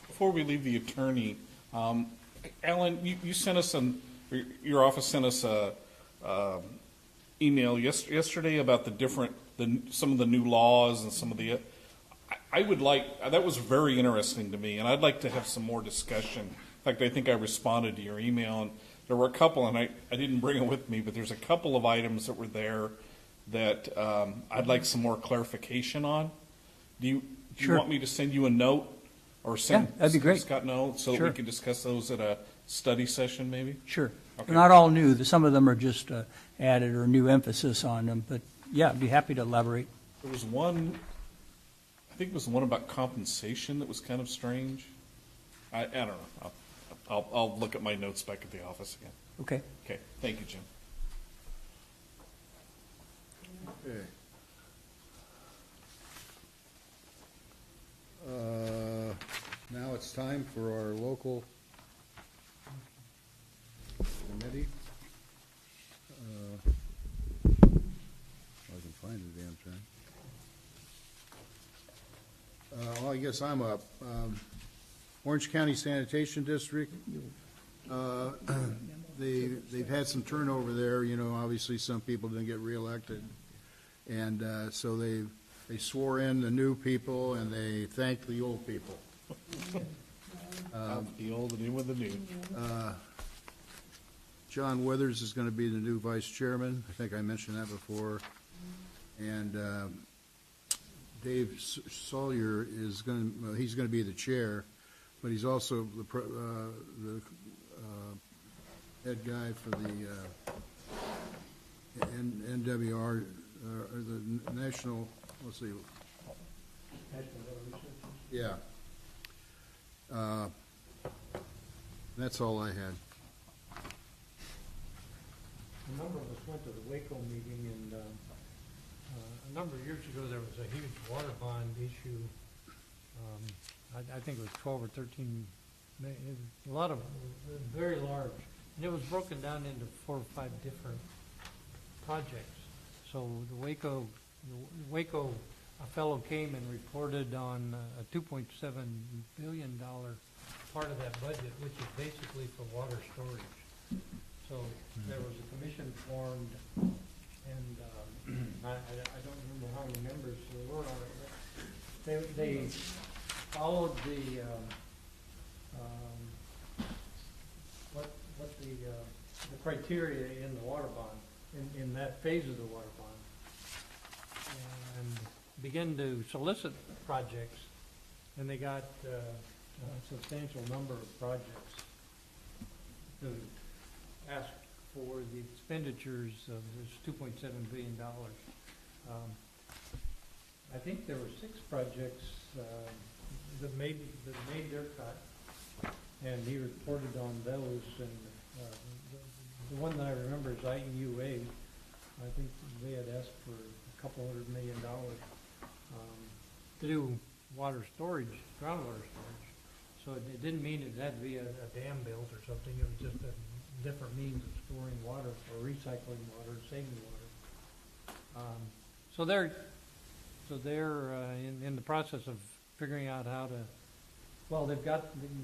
Before we leave the attorney, Alan, you sent us your office sent us a email yesterday about some of the new laws and some of the. I would like, that was very interesting to me, and I'd like to have some more discussion. In fact, I think I responded to your email, and there were a couple, and I didn't bring them with me, but there's a couple of items that were there that I'd like some more clarification on. Do you Sure. want me to send you a note or send Yeah, that'd be great. Scott a note so that Sure. we can discuss those at a study session maybe? Sure. Okay. They're not all new. Some of them are just added or new emphasis on them, but yeah, I'd be happy to elaborate. There was one, I think it was the one about compensation that was kind of strange. I don't know. I'll look at my notes back at the office again. Okay. Okay, thank you, Jim. Okay. Now it's time for our local committee. I can find the damn thing. Well, I guess I'm up. Orange County Sanitation District. They've had some turnover there, you know, obviously some people didn't get reelected. And so they swore in the new people and they thanked the old people. The old and in with the new. John Withers is going to be the new vice chairman. I think I mentioned that before. And Dave Sawyer is he's going to be the chair, but he's also the head guy for the NWR, or the National, let's see. Yeah. That's all I had. A number of us went to the Waco meeting, and a number of years ago, there was a huge water bond issue. I think it was 12 or 13, a lot of, very large. And it was broken down into 4 or 5 different projects. So the Waco, a fellow came and reported on a $2.7 billion part of that budget, which is basically for water storage. So there was a commission formed, and I don't remember how many members there were on it. They followed the the criteria in the water bond, in that phase of the water bond, and began to solicit projects, and they got a substantial number of projects to ask for the expenditures of this $2.7 billion. I think there were 6 projects that made their cut, and he reported on those, and the one that I remember is IEUA. I think they had asked for $200 million to do water storage, groundwater storage. So it didn't mean it had to be a dam built or something. It was just a different means of storing water or recycling water, saving water. So they're in the process of figuring out how to. Well, they've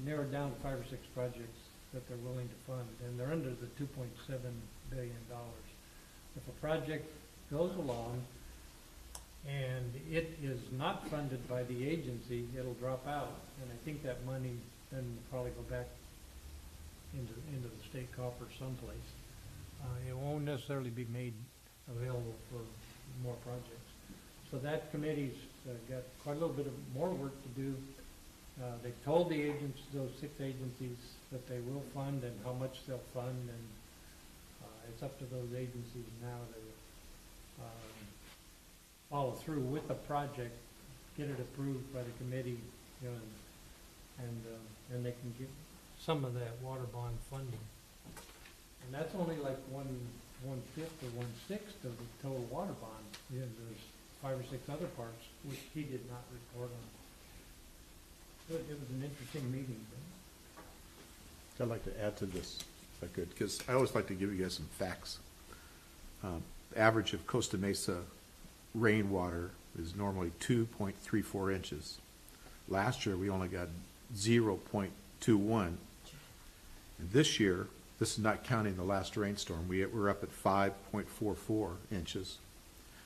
narrowed down 5 or 6 projects that they're willing to fund, and they're under the $2.7 billion. If a project goes along and it is not funded by the agency, it'll drop out, and I think that money then will probably go back into the state coffer someplace. It won't necessarily be made available for more projects. So that committee's got quite a little bit of more work to do. They've told the agents, those 6 agencies, that they will fund and how much they'll fund, and it's up to those agencies now to follow through with the project, get it approved by the committee, you know, and they can get some of that water bond funding. And that's only like 1/5 or 1/6 of the total water bond. You know, there's 5 or 6 other parts which he did not report on. It was an interesting meeting. I'd like to add to this, if I could, because I always like to give you guys some facts. The average of Costa Mesa rainwater is normally 2.34 inches. Last year, we only got 0.21. And this year, this is not counting the last rainstorm, we're up at 5.44 inches,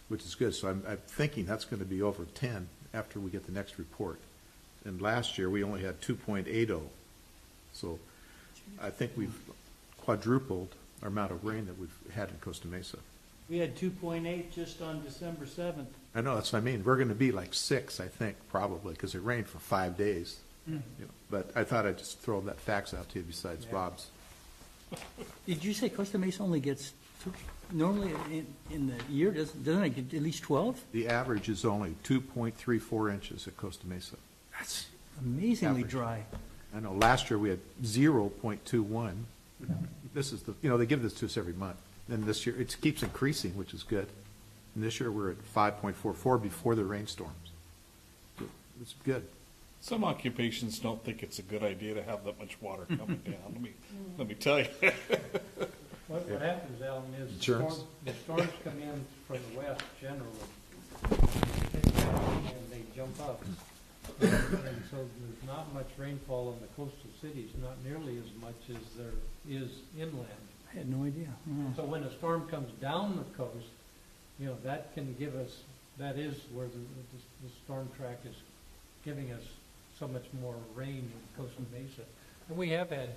which is good. So I'm thinking that's going to be over 10 after we get the next report. And last year, we only had 2.80. So I think we've quadrupled our amount of rain that we've had in Costa Mesa. We had 2.8 just on December 7th. I know, that's what I mean. We're going to be like 6, I think, probably, because it rained for 5 days. You know, but I thought I'd just throw that facts out to you besides Bob's. Did you say Costa Mesa only gets, normally in the year, doesn't it get at least 12? The average is only 2.34 inches at Costa Mesa. That's amazingly Average. dry. I know, last year we had 0.21. This is they give this to us every month. Then this year, it keeps increasing, which is good. And this year we're at 5.44 before the rainstorms. It's good. Some occupations don't think it's a good idea to have that much water coming down. Let me tell you. What happens, Alan, is Insurance? the storms come in from the west generally, and they jump up. And so there's not much rainfall in the coastal cities, not nearly as much as there is inland. I had no idea. So when a storm comes down the coast, you know, that can give us, that is where the storm track is giving us so much more rain in Costa Mesa. And we have had,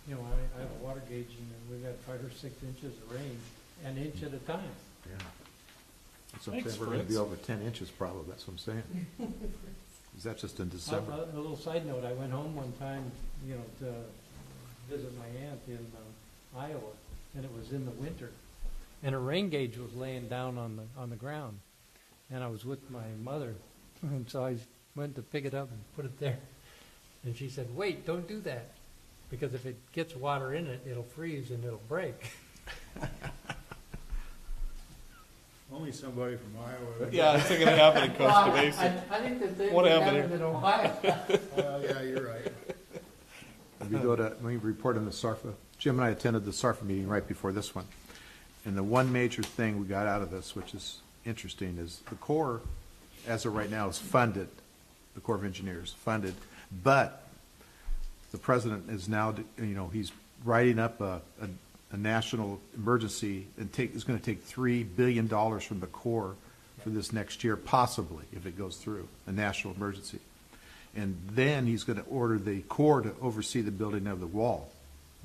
you know, I have a water gauge, and we've had 5 or 6 inches of rain, an inch at a time. Yeah. So Thanks, we're going to be Fritz. over 10 inches probably, that's what I'm saying. Is that just in December? A little side note, I went home one time, you know, to visit my aunt in Iowa, and it was in the winter, and a rain gauge was laying down on the ground, and I was with my mother, and so I went to pick it up and put it there, and she said, "Wait, don't do that, because if it gets water in it, it'll freeze and it'll break." Only somebody from Iowa. Yeah, it's not going to happen in Costa Mesa. I think that they What would happened have it in Ohio. Well, yeah, you're right. Let me report on the SARFA. Jim and I attended the SARFA meeting right before this one. And the one major thing we got out of this, which is interesting, is the Corps, as of right now, is funded, the Corps of Engineers, funded, but the president is now, he's writing up a national emergency and is going to take $3 billion from the Corps for this next year, possibly, if it goes through, a national emergency. And then he's going to order the Corps to oversee the building of the wall,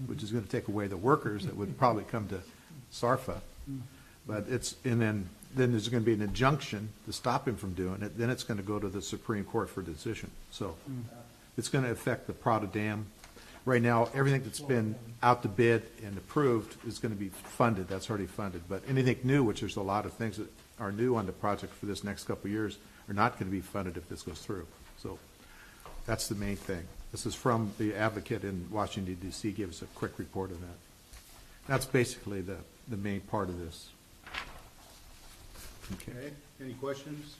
which is going to take away the workers that would probably come to SARFA. But then there's going to be an injunction to stop him from doing it. Then it's going to go to the Supreme Court for a decision. So it's going to affect the Prado Dam. Right now, everything that's been out to bid and approved is going to be funded. That's already funded. But anything new, which there's a lot of things that are new on the project for this next couple of years, are not going to be funded if this goes through. So that's the main thing. This is from the advocate in Washington D.C. Gave us a quick report of that. That's basically the main part of this. Okay, any questions?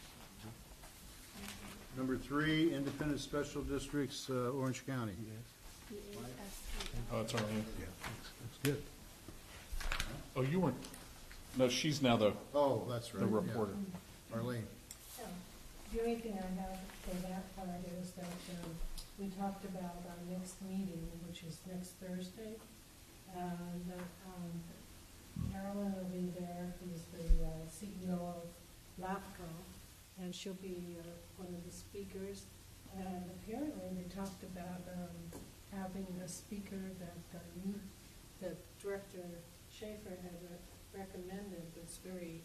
Number 3, Independent Special Districts, Orange County. Oh, it's Arlene. Yeah, that's good. Oh, you weren't, no, she's now the Oh, that's right. the yeah. reporter. Arlene. Yeah. The only thing I have for that part is that we talked about our next meeting, which is next Thursday. And Carolyn will be there, who's the CEO of LAFCO, and she'll be one of the speakers. And apparently they talked about having a speaker that Director Schaefer had recommended that's very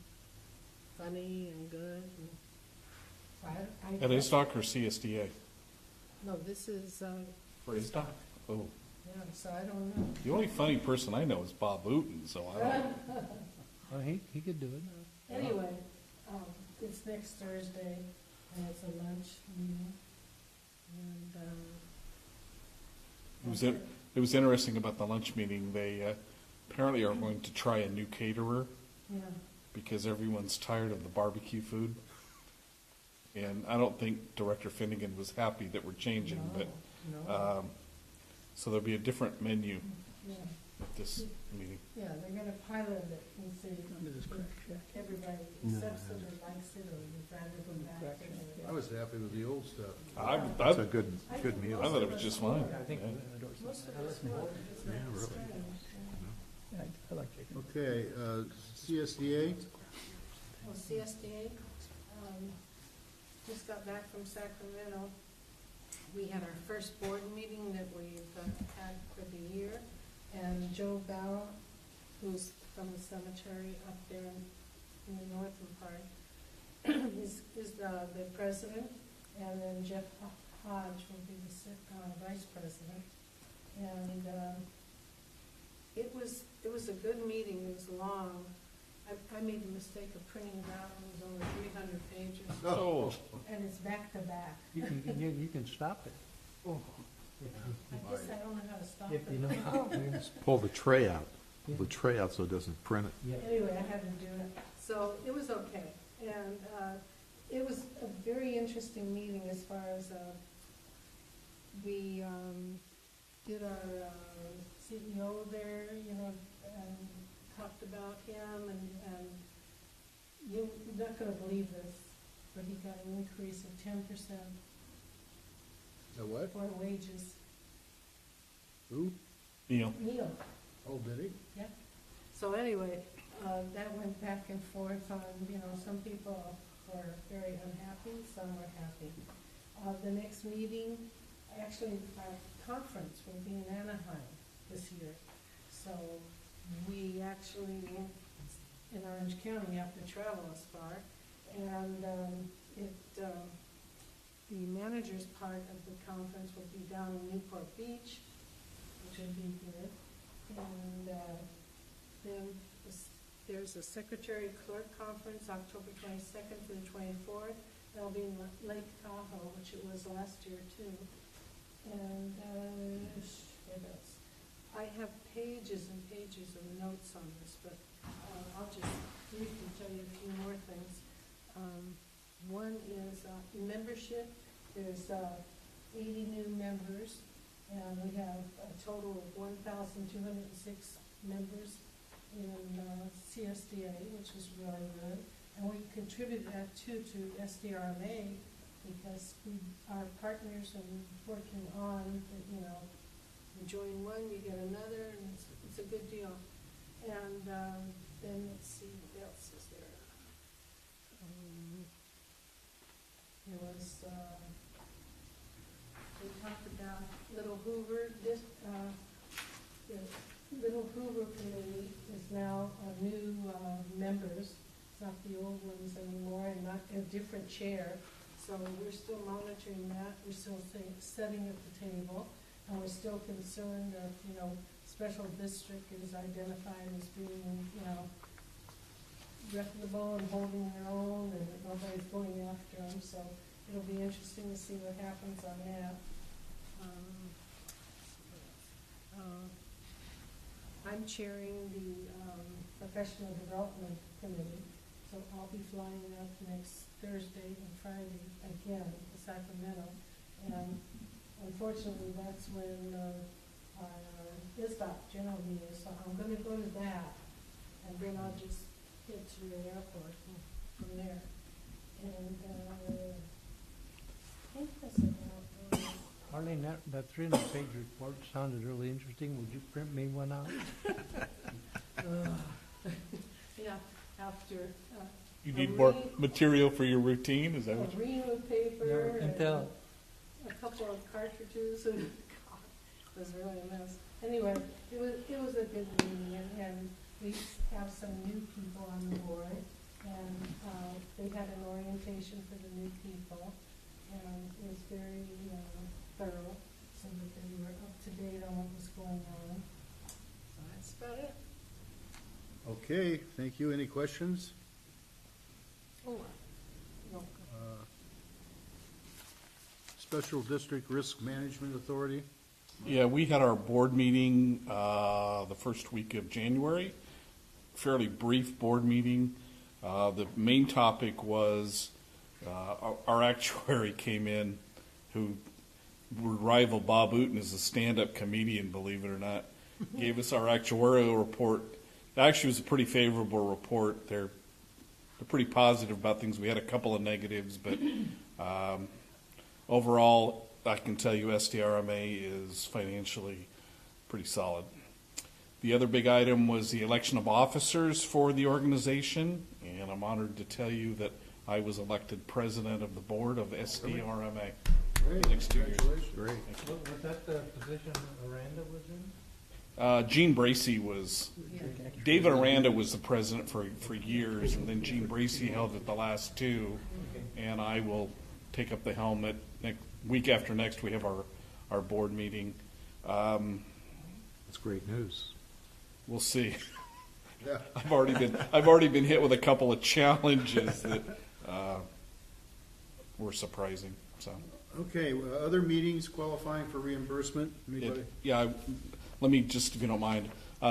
funny and good. And At ISDOC or CSDA? No, this is, For ISDOC? Oh. yeah, so I don't know. The only funny person I know is Bob Wooten, so I don't. Well, he could do it. Anyway, it's next Thursday, and it's a lunch meeting. And, It was interesting about the lunch meeting. They apparently are going to try a new caterer yeah, because everyone's tired of the barbecue food. And I don't think Director Finnegan was happy that we're changing, but so there'll be a different menu yeah, at this meeting. yeah, they're gonna pilot it and see if everybody accepts it or likes it, or would rather go back to it. I was happy with the old stuff. That's a good meal. I thought it was just fine. Yeah. Most of us will, it's not really. strange. I like chicken. Okay, CSDA, Well, CSDA, just got back from Sacramento. We had our first board meeting that we've had for the year, and Joe Bauer, who's from the cemetery up there in the northern part, is the president, and then Jeff Hodge will be the vice president. And it was a good meeting. It was long. I made the mistake of printing it out. It was over 300 pages, Oh, and it's back to back. You can stop it. I guess I don't know how to stop If you know it. how. Pull the tray out. Pull the tray out so it doesn't print it. Yeah. Anyway, I had to do it. So it was okay. And it was a very interesting meeting as far as we did our CEO there, and talked about him, and you're not going to believe this, but he got an increase of 10% the what? for wages. Who? Neil. Neil. Oh, did he? Yeah. So anyway, that went back and forth on, some people were very unhappy, some were happy. The next meeting, actually, our conference will be in Anaheim this year. So we actually, in Orange County, have to travel as far. And the manager's part of the conference will be down in Newport Beach, which would be good. And then there's a secretary clerk conference, October 22nd to the 24th. That'll be in Lake Tahoe, which it was last year too. And what else? I have pages and pages of notes on this, but I'll just briefly tell you a few more things. One is membership. There's 80 new members, and we have a total of 1,206 members in CSDA, which is really good. And we contributed that to SDRMA because we are partners and working on, you join one, you get another, and it's a good deal. And then let's see, what else is there? There was, we talked about Little Hoover. The Little Hoover committee is now new members. It's not the old ones anymore, and not a different chair. So we're still monitoring that. We're still sitting at the table. And we're still concerned that, special district is identified as being, reputable and holding their own, and that nobody's going after them. So it'll be interesting to see what happens on that. I'm chairing the Professional Development Committee, so I'll be flying up next Thursday and Friday again to Sacramento. And unfortunately, that's when our ISDOT general meeting is, so I'm going to go to that, and then I'll just head to the airport from there. And I think that's about Arlene, that 300-page report sounded really interesting. Would you print me one out? yeah, after You need more material for your routine, is that what you? ream of paper No, and until- a couple of cartridges, and God, it was really a mess. Anyway, it was a good meeting, and we have some new people on board, and they had an orientation for the new people, and it was very thorough, so that they were up to date on what was going on. So that's about it. Okay, thank you. Any questions? Oh, no. Special District Risk Management Authority? Yeah, we had our board meeting the first week of January, fairly brief board meeting. The main topic was our actuary came in, who would rival Bob Ooten as a stand-up comedian, believe it or not, gave us our actuarial report. It actually was a pretty favorable report. They're pretty positive about things. We had a couple of negatives, but overall, I can tell you SDRMA is financially pretty solid. The other big item was the election of officers for the organization, and I'm honored to tell you that I was elected president of the board of SDRMA. Great, Next 2 years. congratulations. Great. Was that the position Aranda was in? Gene Bracey was, David Aranda was the president for years, and then Gene Bracey held it the last two, and I will take up the helm at week after next. We have our board meeting. That's great news. We'll see. Yeah. I've already been hit with a couple of challenges that were surprising. So Okay, other meetings qualifying for reimbursement? Anybody? let me just, if you don't mind,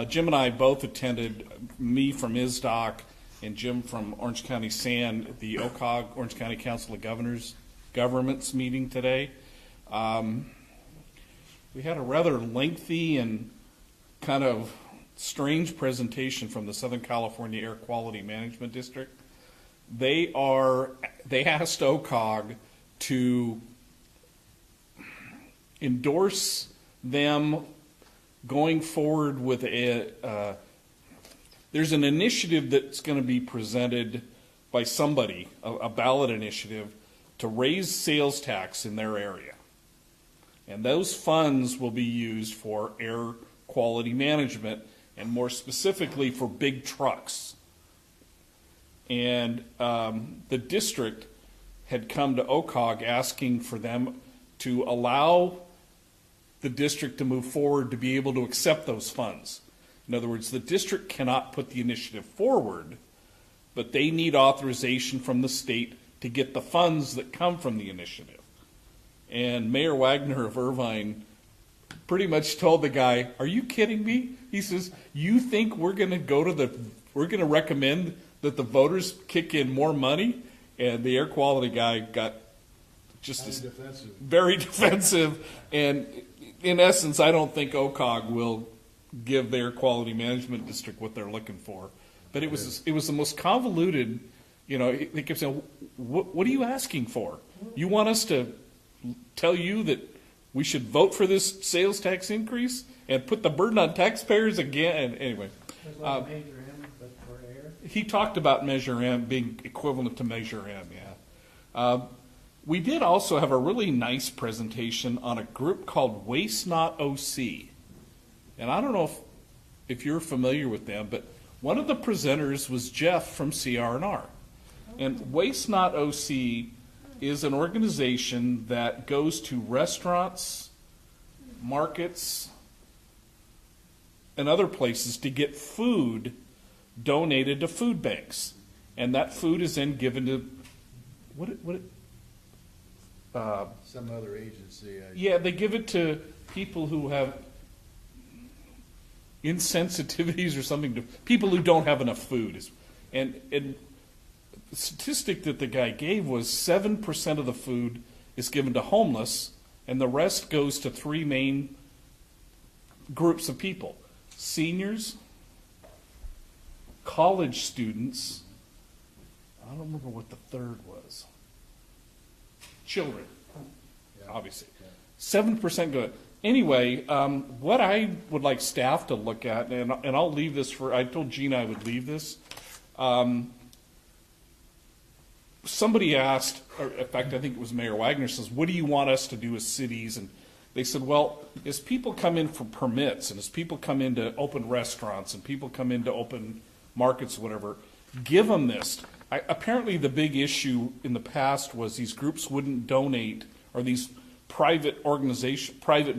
Jim and I both attended, me from ISDOC and Jim from Orange County SAN, the OCOG, Orange County Council of Governments meeting today. We had a rather lengthy and kind of strange presentation from the Southern California Air Quality Management District. They asked OCOG to endorse them going forward with there's an initiative that's going to be presented by somebody, a ballot initiative, to raise sales tax in their area. And those funds will be used for air quality management, and more specifically for big trucks. And the district had come to OCOG asking for them to allow the district to move forward to be able to accept those funds. In other words, the district cannot put the initiative forward, but they need authorization from the state to get the funds that come from the initiative. And Mayor Wagner of Irvine pretty much told the guy, "Are you kidding me?" He says, "You think we're going to recommend that the voters kick in more money?" And the air quality guy got just very defensive. And in essence, I don't think OCOG will give the air quality management district what they're looking for. But it was the most convoluted. They kept saying, "What are you asking for? You want us to tell you that we should vote for this sales tax increase and put the burden on taxpayers again?" Anyway, It's like Measure M, but for air. he talked about Measure M being equivalent to Measure M. Yeah. We did also have a really nice presentation on a group called Waste Not OC, and I don't know if you're familiar with them, but one of the presenters was Jeff from CR&R. And Waste Not OC is an organization that goes to restaurants, markets, and other places to get food donated to food banks. And that food is then given to Some other agency. Yeah, they give it to people who have insensitivities or something, to people who don't have enough food. And the statistic that the guy gave was 7% of the food is given to homeless, and the rest goes to three main groups of people: seniors, college students, I don't remember what the third was. Children, obviously. 7% go. Anyway, what I would like staff to look at, and I'll leave this for, I told Gina I would leave this. Somebody asked, or in fact, I think it was Mayor Wagner, says, what do you want us to do as cities? And they said, well, as people come in for permits, and as people come in to open restaurants, and people come in to open markets, whatever, give them this. Apparently the big issue in the past was these groups wouldn't donate, or these private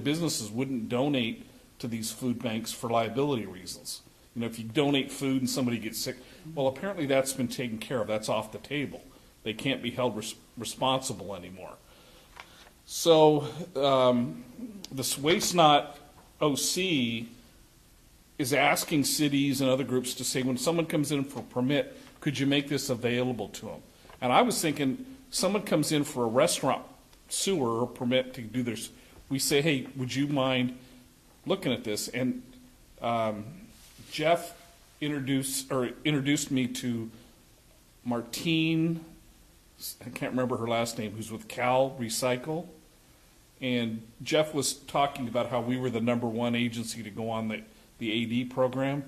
businesses wouldn't donate to these food banks for liability reasons. You know, if you donate food and somebody gets sick, well, apparently that's been taken care of. That's off the table. They can't be held responsible anymore. So this Waste Not OC is asking cities and other groups to say, when someone comes in for a permit, could you make this available to them? And I was thinking, someone comes in for a restaurant sewer or permit to do this, we say, hey, would you mind looking at this? And Jeff introduced me to Martine, I can't remember her last name, who's with Cal Recycle. And Jeff was talking about how we were the #1 agency to go on the AD program.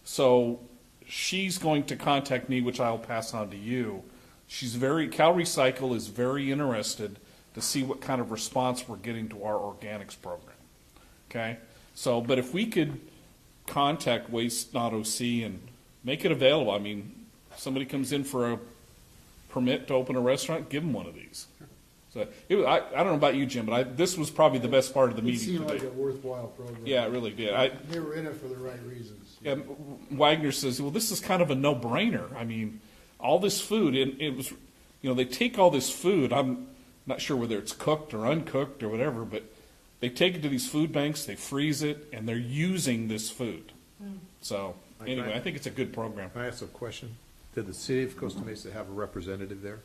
So she's going to contact me, which I'll pass on to you. Cal Recycle is very interested to see what kind of response we're getting to our organics program. Okay? So, but if we could contact Waste Not OC and make it available, I mean, somebody comes in for a permit to open a restaurant, give them one of these. So I don't know about you, Jim, but this was probably the best part of the It meeting seemed today. like a worthwhile program. Yeah, it really did. They were in it for the right reasons. Yeah, Wagner says, well, this is kind of a no-brainer. I mean, all this food, and it was, they take all this food. I'm not sure whether it's cooked or uncooked or whatever, but they take it to these food banks, they freeze it, and they're using this food. So anyway, I think it's a good program. Can I ask a question? Did the city of Costa Mesa have a representative there?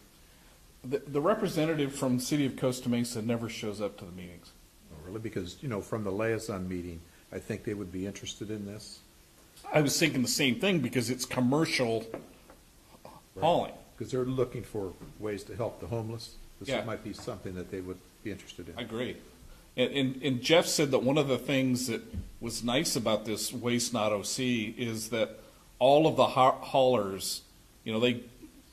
The representative from the city of Costa Mesa never shows up to the meetings. Oh, really? Because, from the liaison meeting, I think they would be interested in this. I was thinking the same thing because it's commercial hauling. Because they're looking for ways to help the homeless. This Yeah. might be something that they would be interested in. I agree. And Jeff said that one of the things that was nice about this Waste Not OC is that all of the haulers,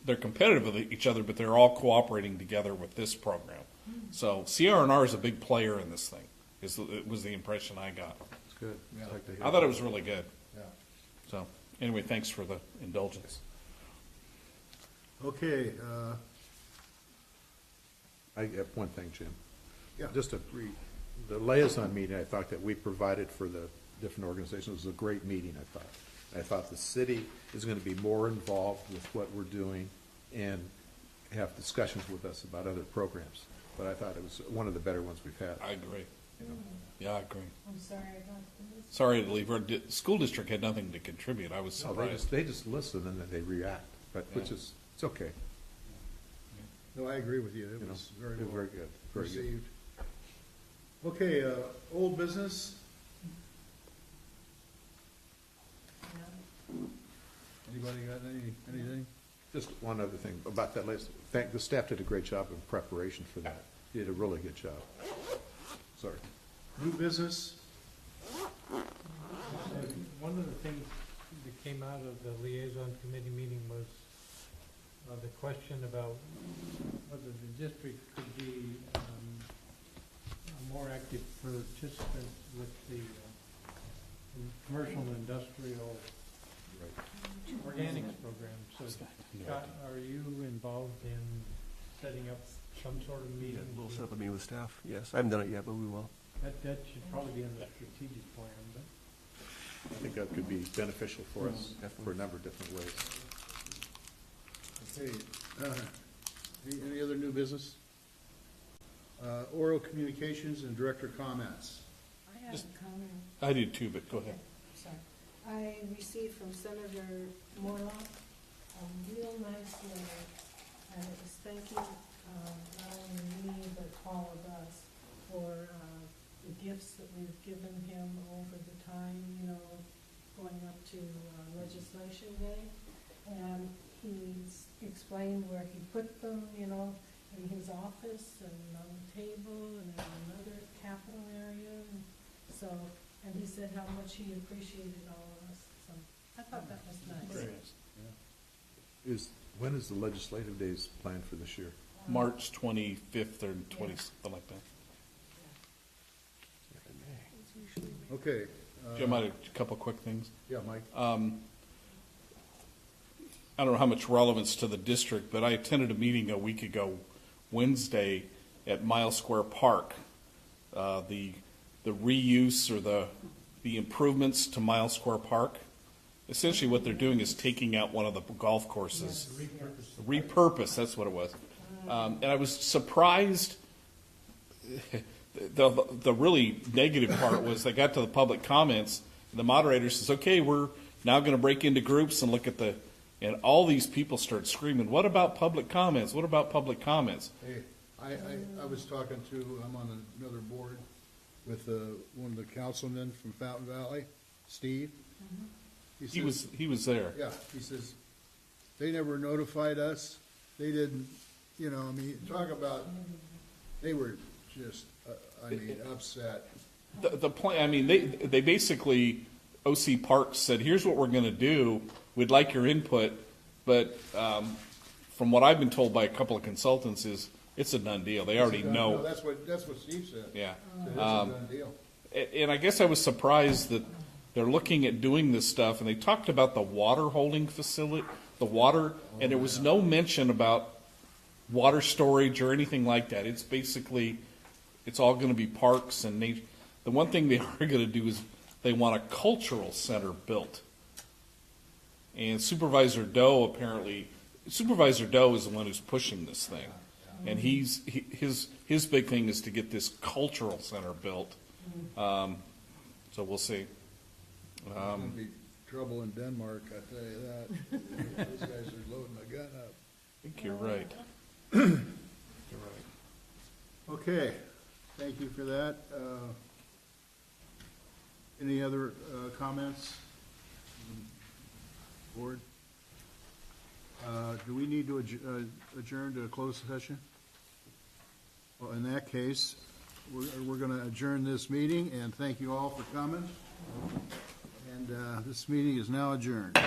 they're competitive with each other, but they're all cooperating together with this program. So CR&R is a big player in this thing. It was the impression I got. It's good. Yeah. I'd like to hear I thought it was really good. Yeah. So anyway, thanks for the indulgence. Okay, I have one thing, Jim. Yeah. The liaison meeting, I thought that we provided for the different organizations was a great meeting, I thought. I thought the city is going to be more involved with what we're doing and have discussions with us about other programs. But I thought it was one of the better ones we've had. I agree. Yeah, I agree. I'm sorry about this. Sorry to leave. Our school district had nothing to contribute. I was No, surprised. they just listen and then they react, which Yeah. is, it's okay. no, I agree with you. It was very well Very good, very good. received. Okay, old business. Anybody got anything? Just one other thing about that list. The staff did a great job in preparation for that. You did a really good job. Sorry. New business? One of the things that came out of the liaison committee meeting was the question about whether the district could be a more active participant with the commercial and industrial organics program. So, Scott, are you involved in setting up some sort of meeting? We'll set up a meeting with staff, yes. I haven't done it yet, but we will. That should probably be in the strategic plan, but. I think that could be beneficial for us for a number of different ways. Okay, any other new business? Oral communications and director comments. I have a comment. I do too, but go ahead. Sorry. I received from Senator Morlock a real nice letter, and it was thanking not only me, but all of us for the gifts that we've given him over the time, going up to legislation day. And he's explained where he put them, in his office and on the table and in another capital area. And he said how much he appreciated all of us. So I thought that was nice. When is the legislative days planned for this year? March 25th or 20, something like that. Okay. Jim, I had a couple quick things. Yeah, Mike. I don't know how much relevance to the district, but I attended a meeting a week ago, Wednesday, at Miles Square Park. The reuse or the improvements to Miles Square Park. Essentially what they're doing is taking out one of the golf courses. Repurpose, that's what it was. And I was surprised. The really negative part was they got to the public comments, and the moderator says, okay, we're now going to break into groups and look at and all these people start screaming, what about public comments? What about public comments? Hey, I was talking I'm on another board with one of the councilmen from Fountain Valley, Steve. He was there. Yeah, he says, they never notified us. They didn't, talk about, they were just, upset. The plan, they basically, OC Parks said, here's what we're going to do. We'd like your input, but from what I've been told by a couple of consultants is it's a done deal. They already know. No, that's what Steve said. Yeah. It's a done deal. And I guess I was surprised that they're looking at doing this stuff, and they talked about the water holding facility, and there was no mention about water storage or anything like that. It's basically, it's all going to be parks and nature. The one thing they are going to do is they want a cultural center built. And Supervisor Doe is the one who's pushing this thing. And his big thing is to get this cultural center built. So we'll see. There's going to be trouble in Denmark, I tell you that. Those guys are loading a gun up. I think you're right. Okay, thank you for that. Any other comments? Board? Do we need to adjourn to a closed session? Well, in that case, we're going to adjourn this meeting, and thank you all for coming. And this meeting is now adjourned.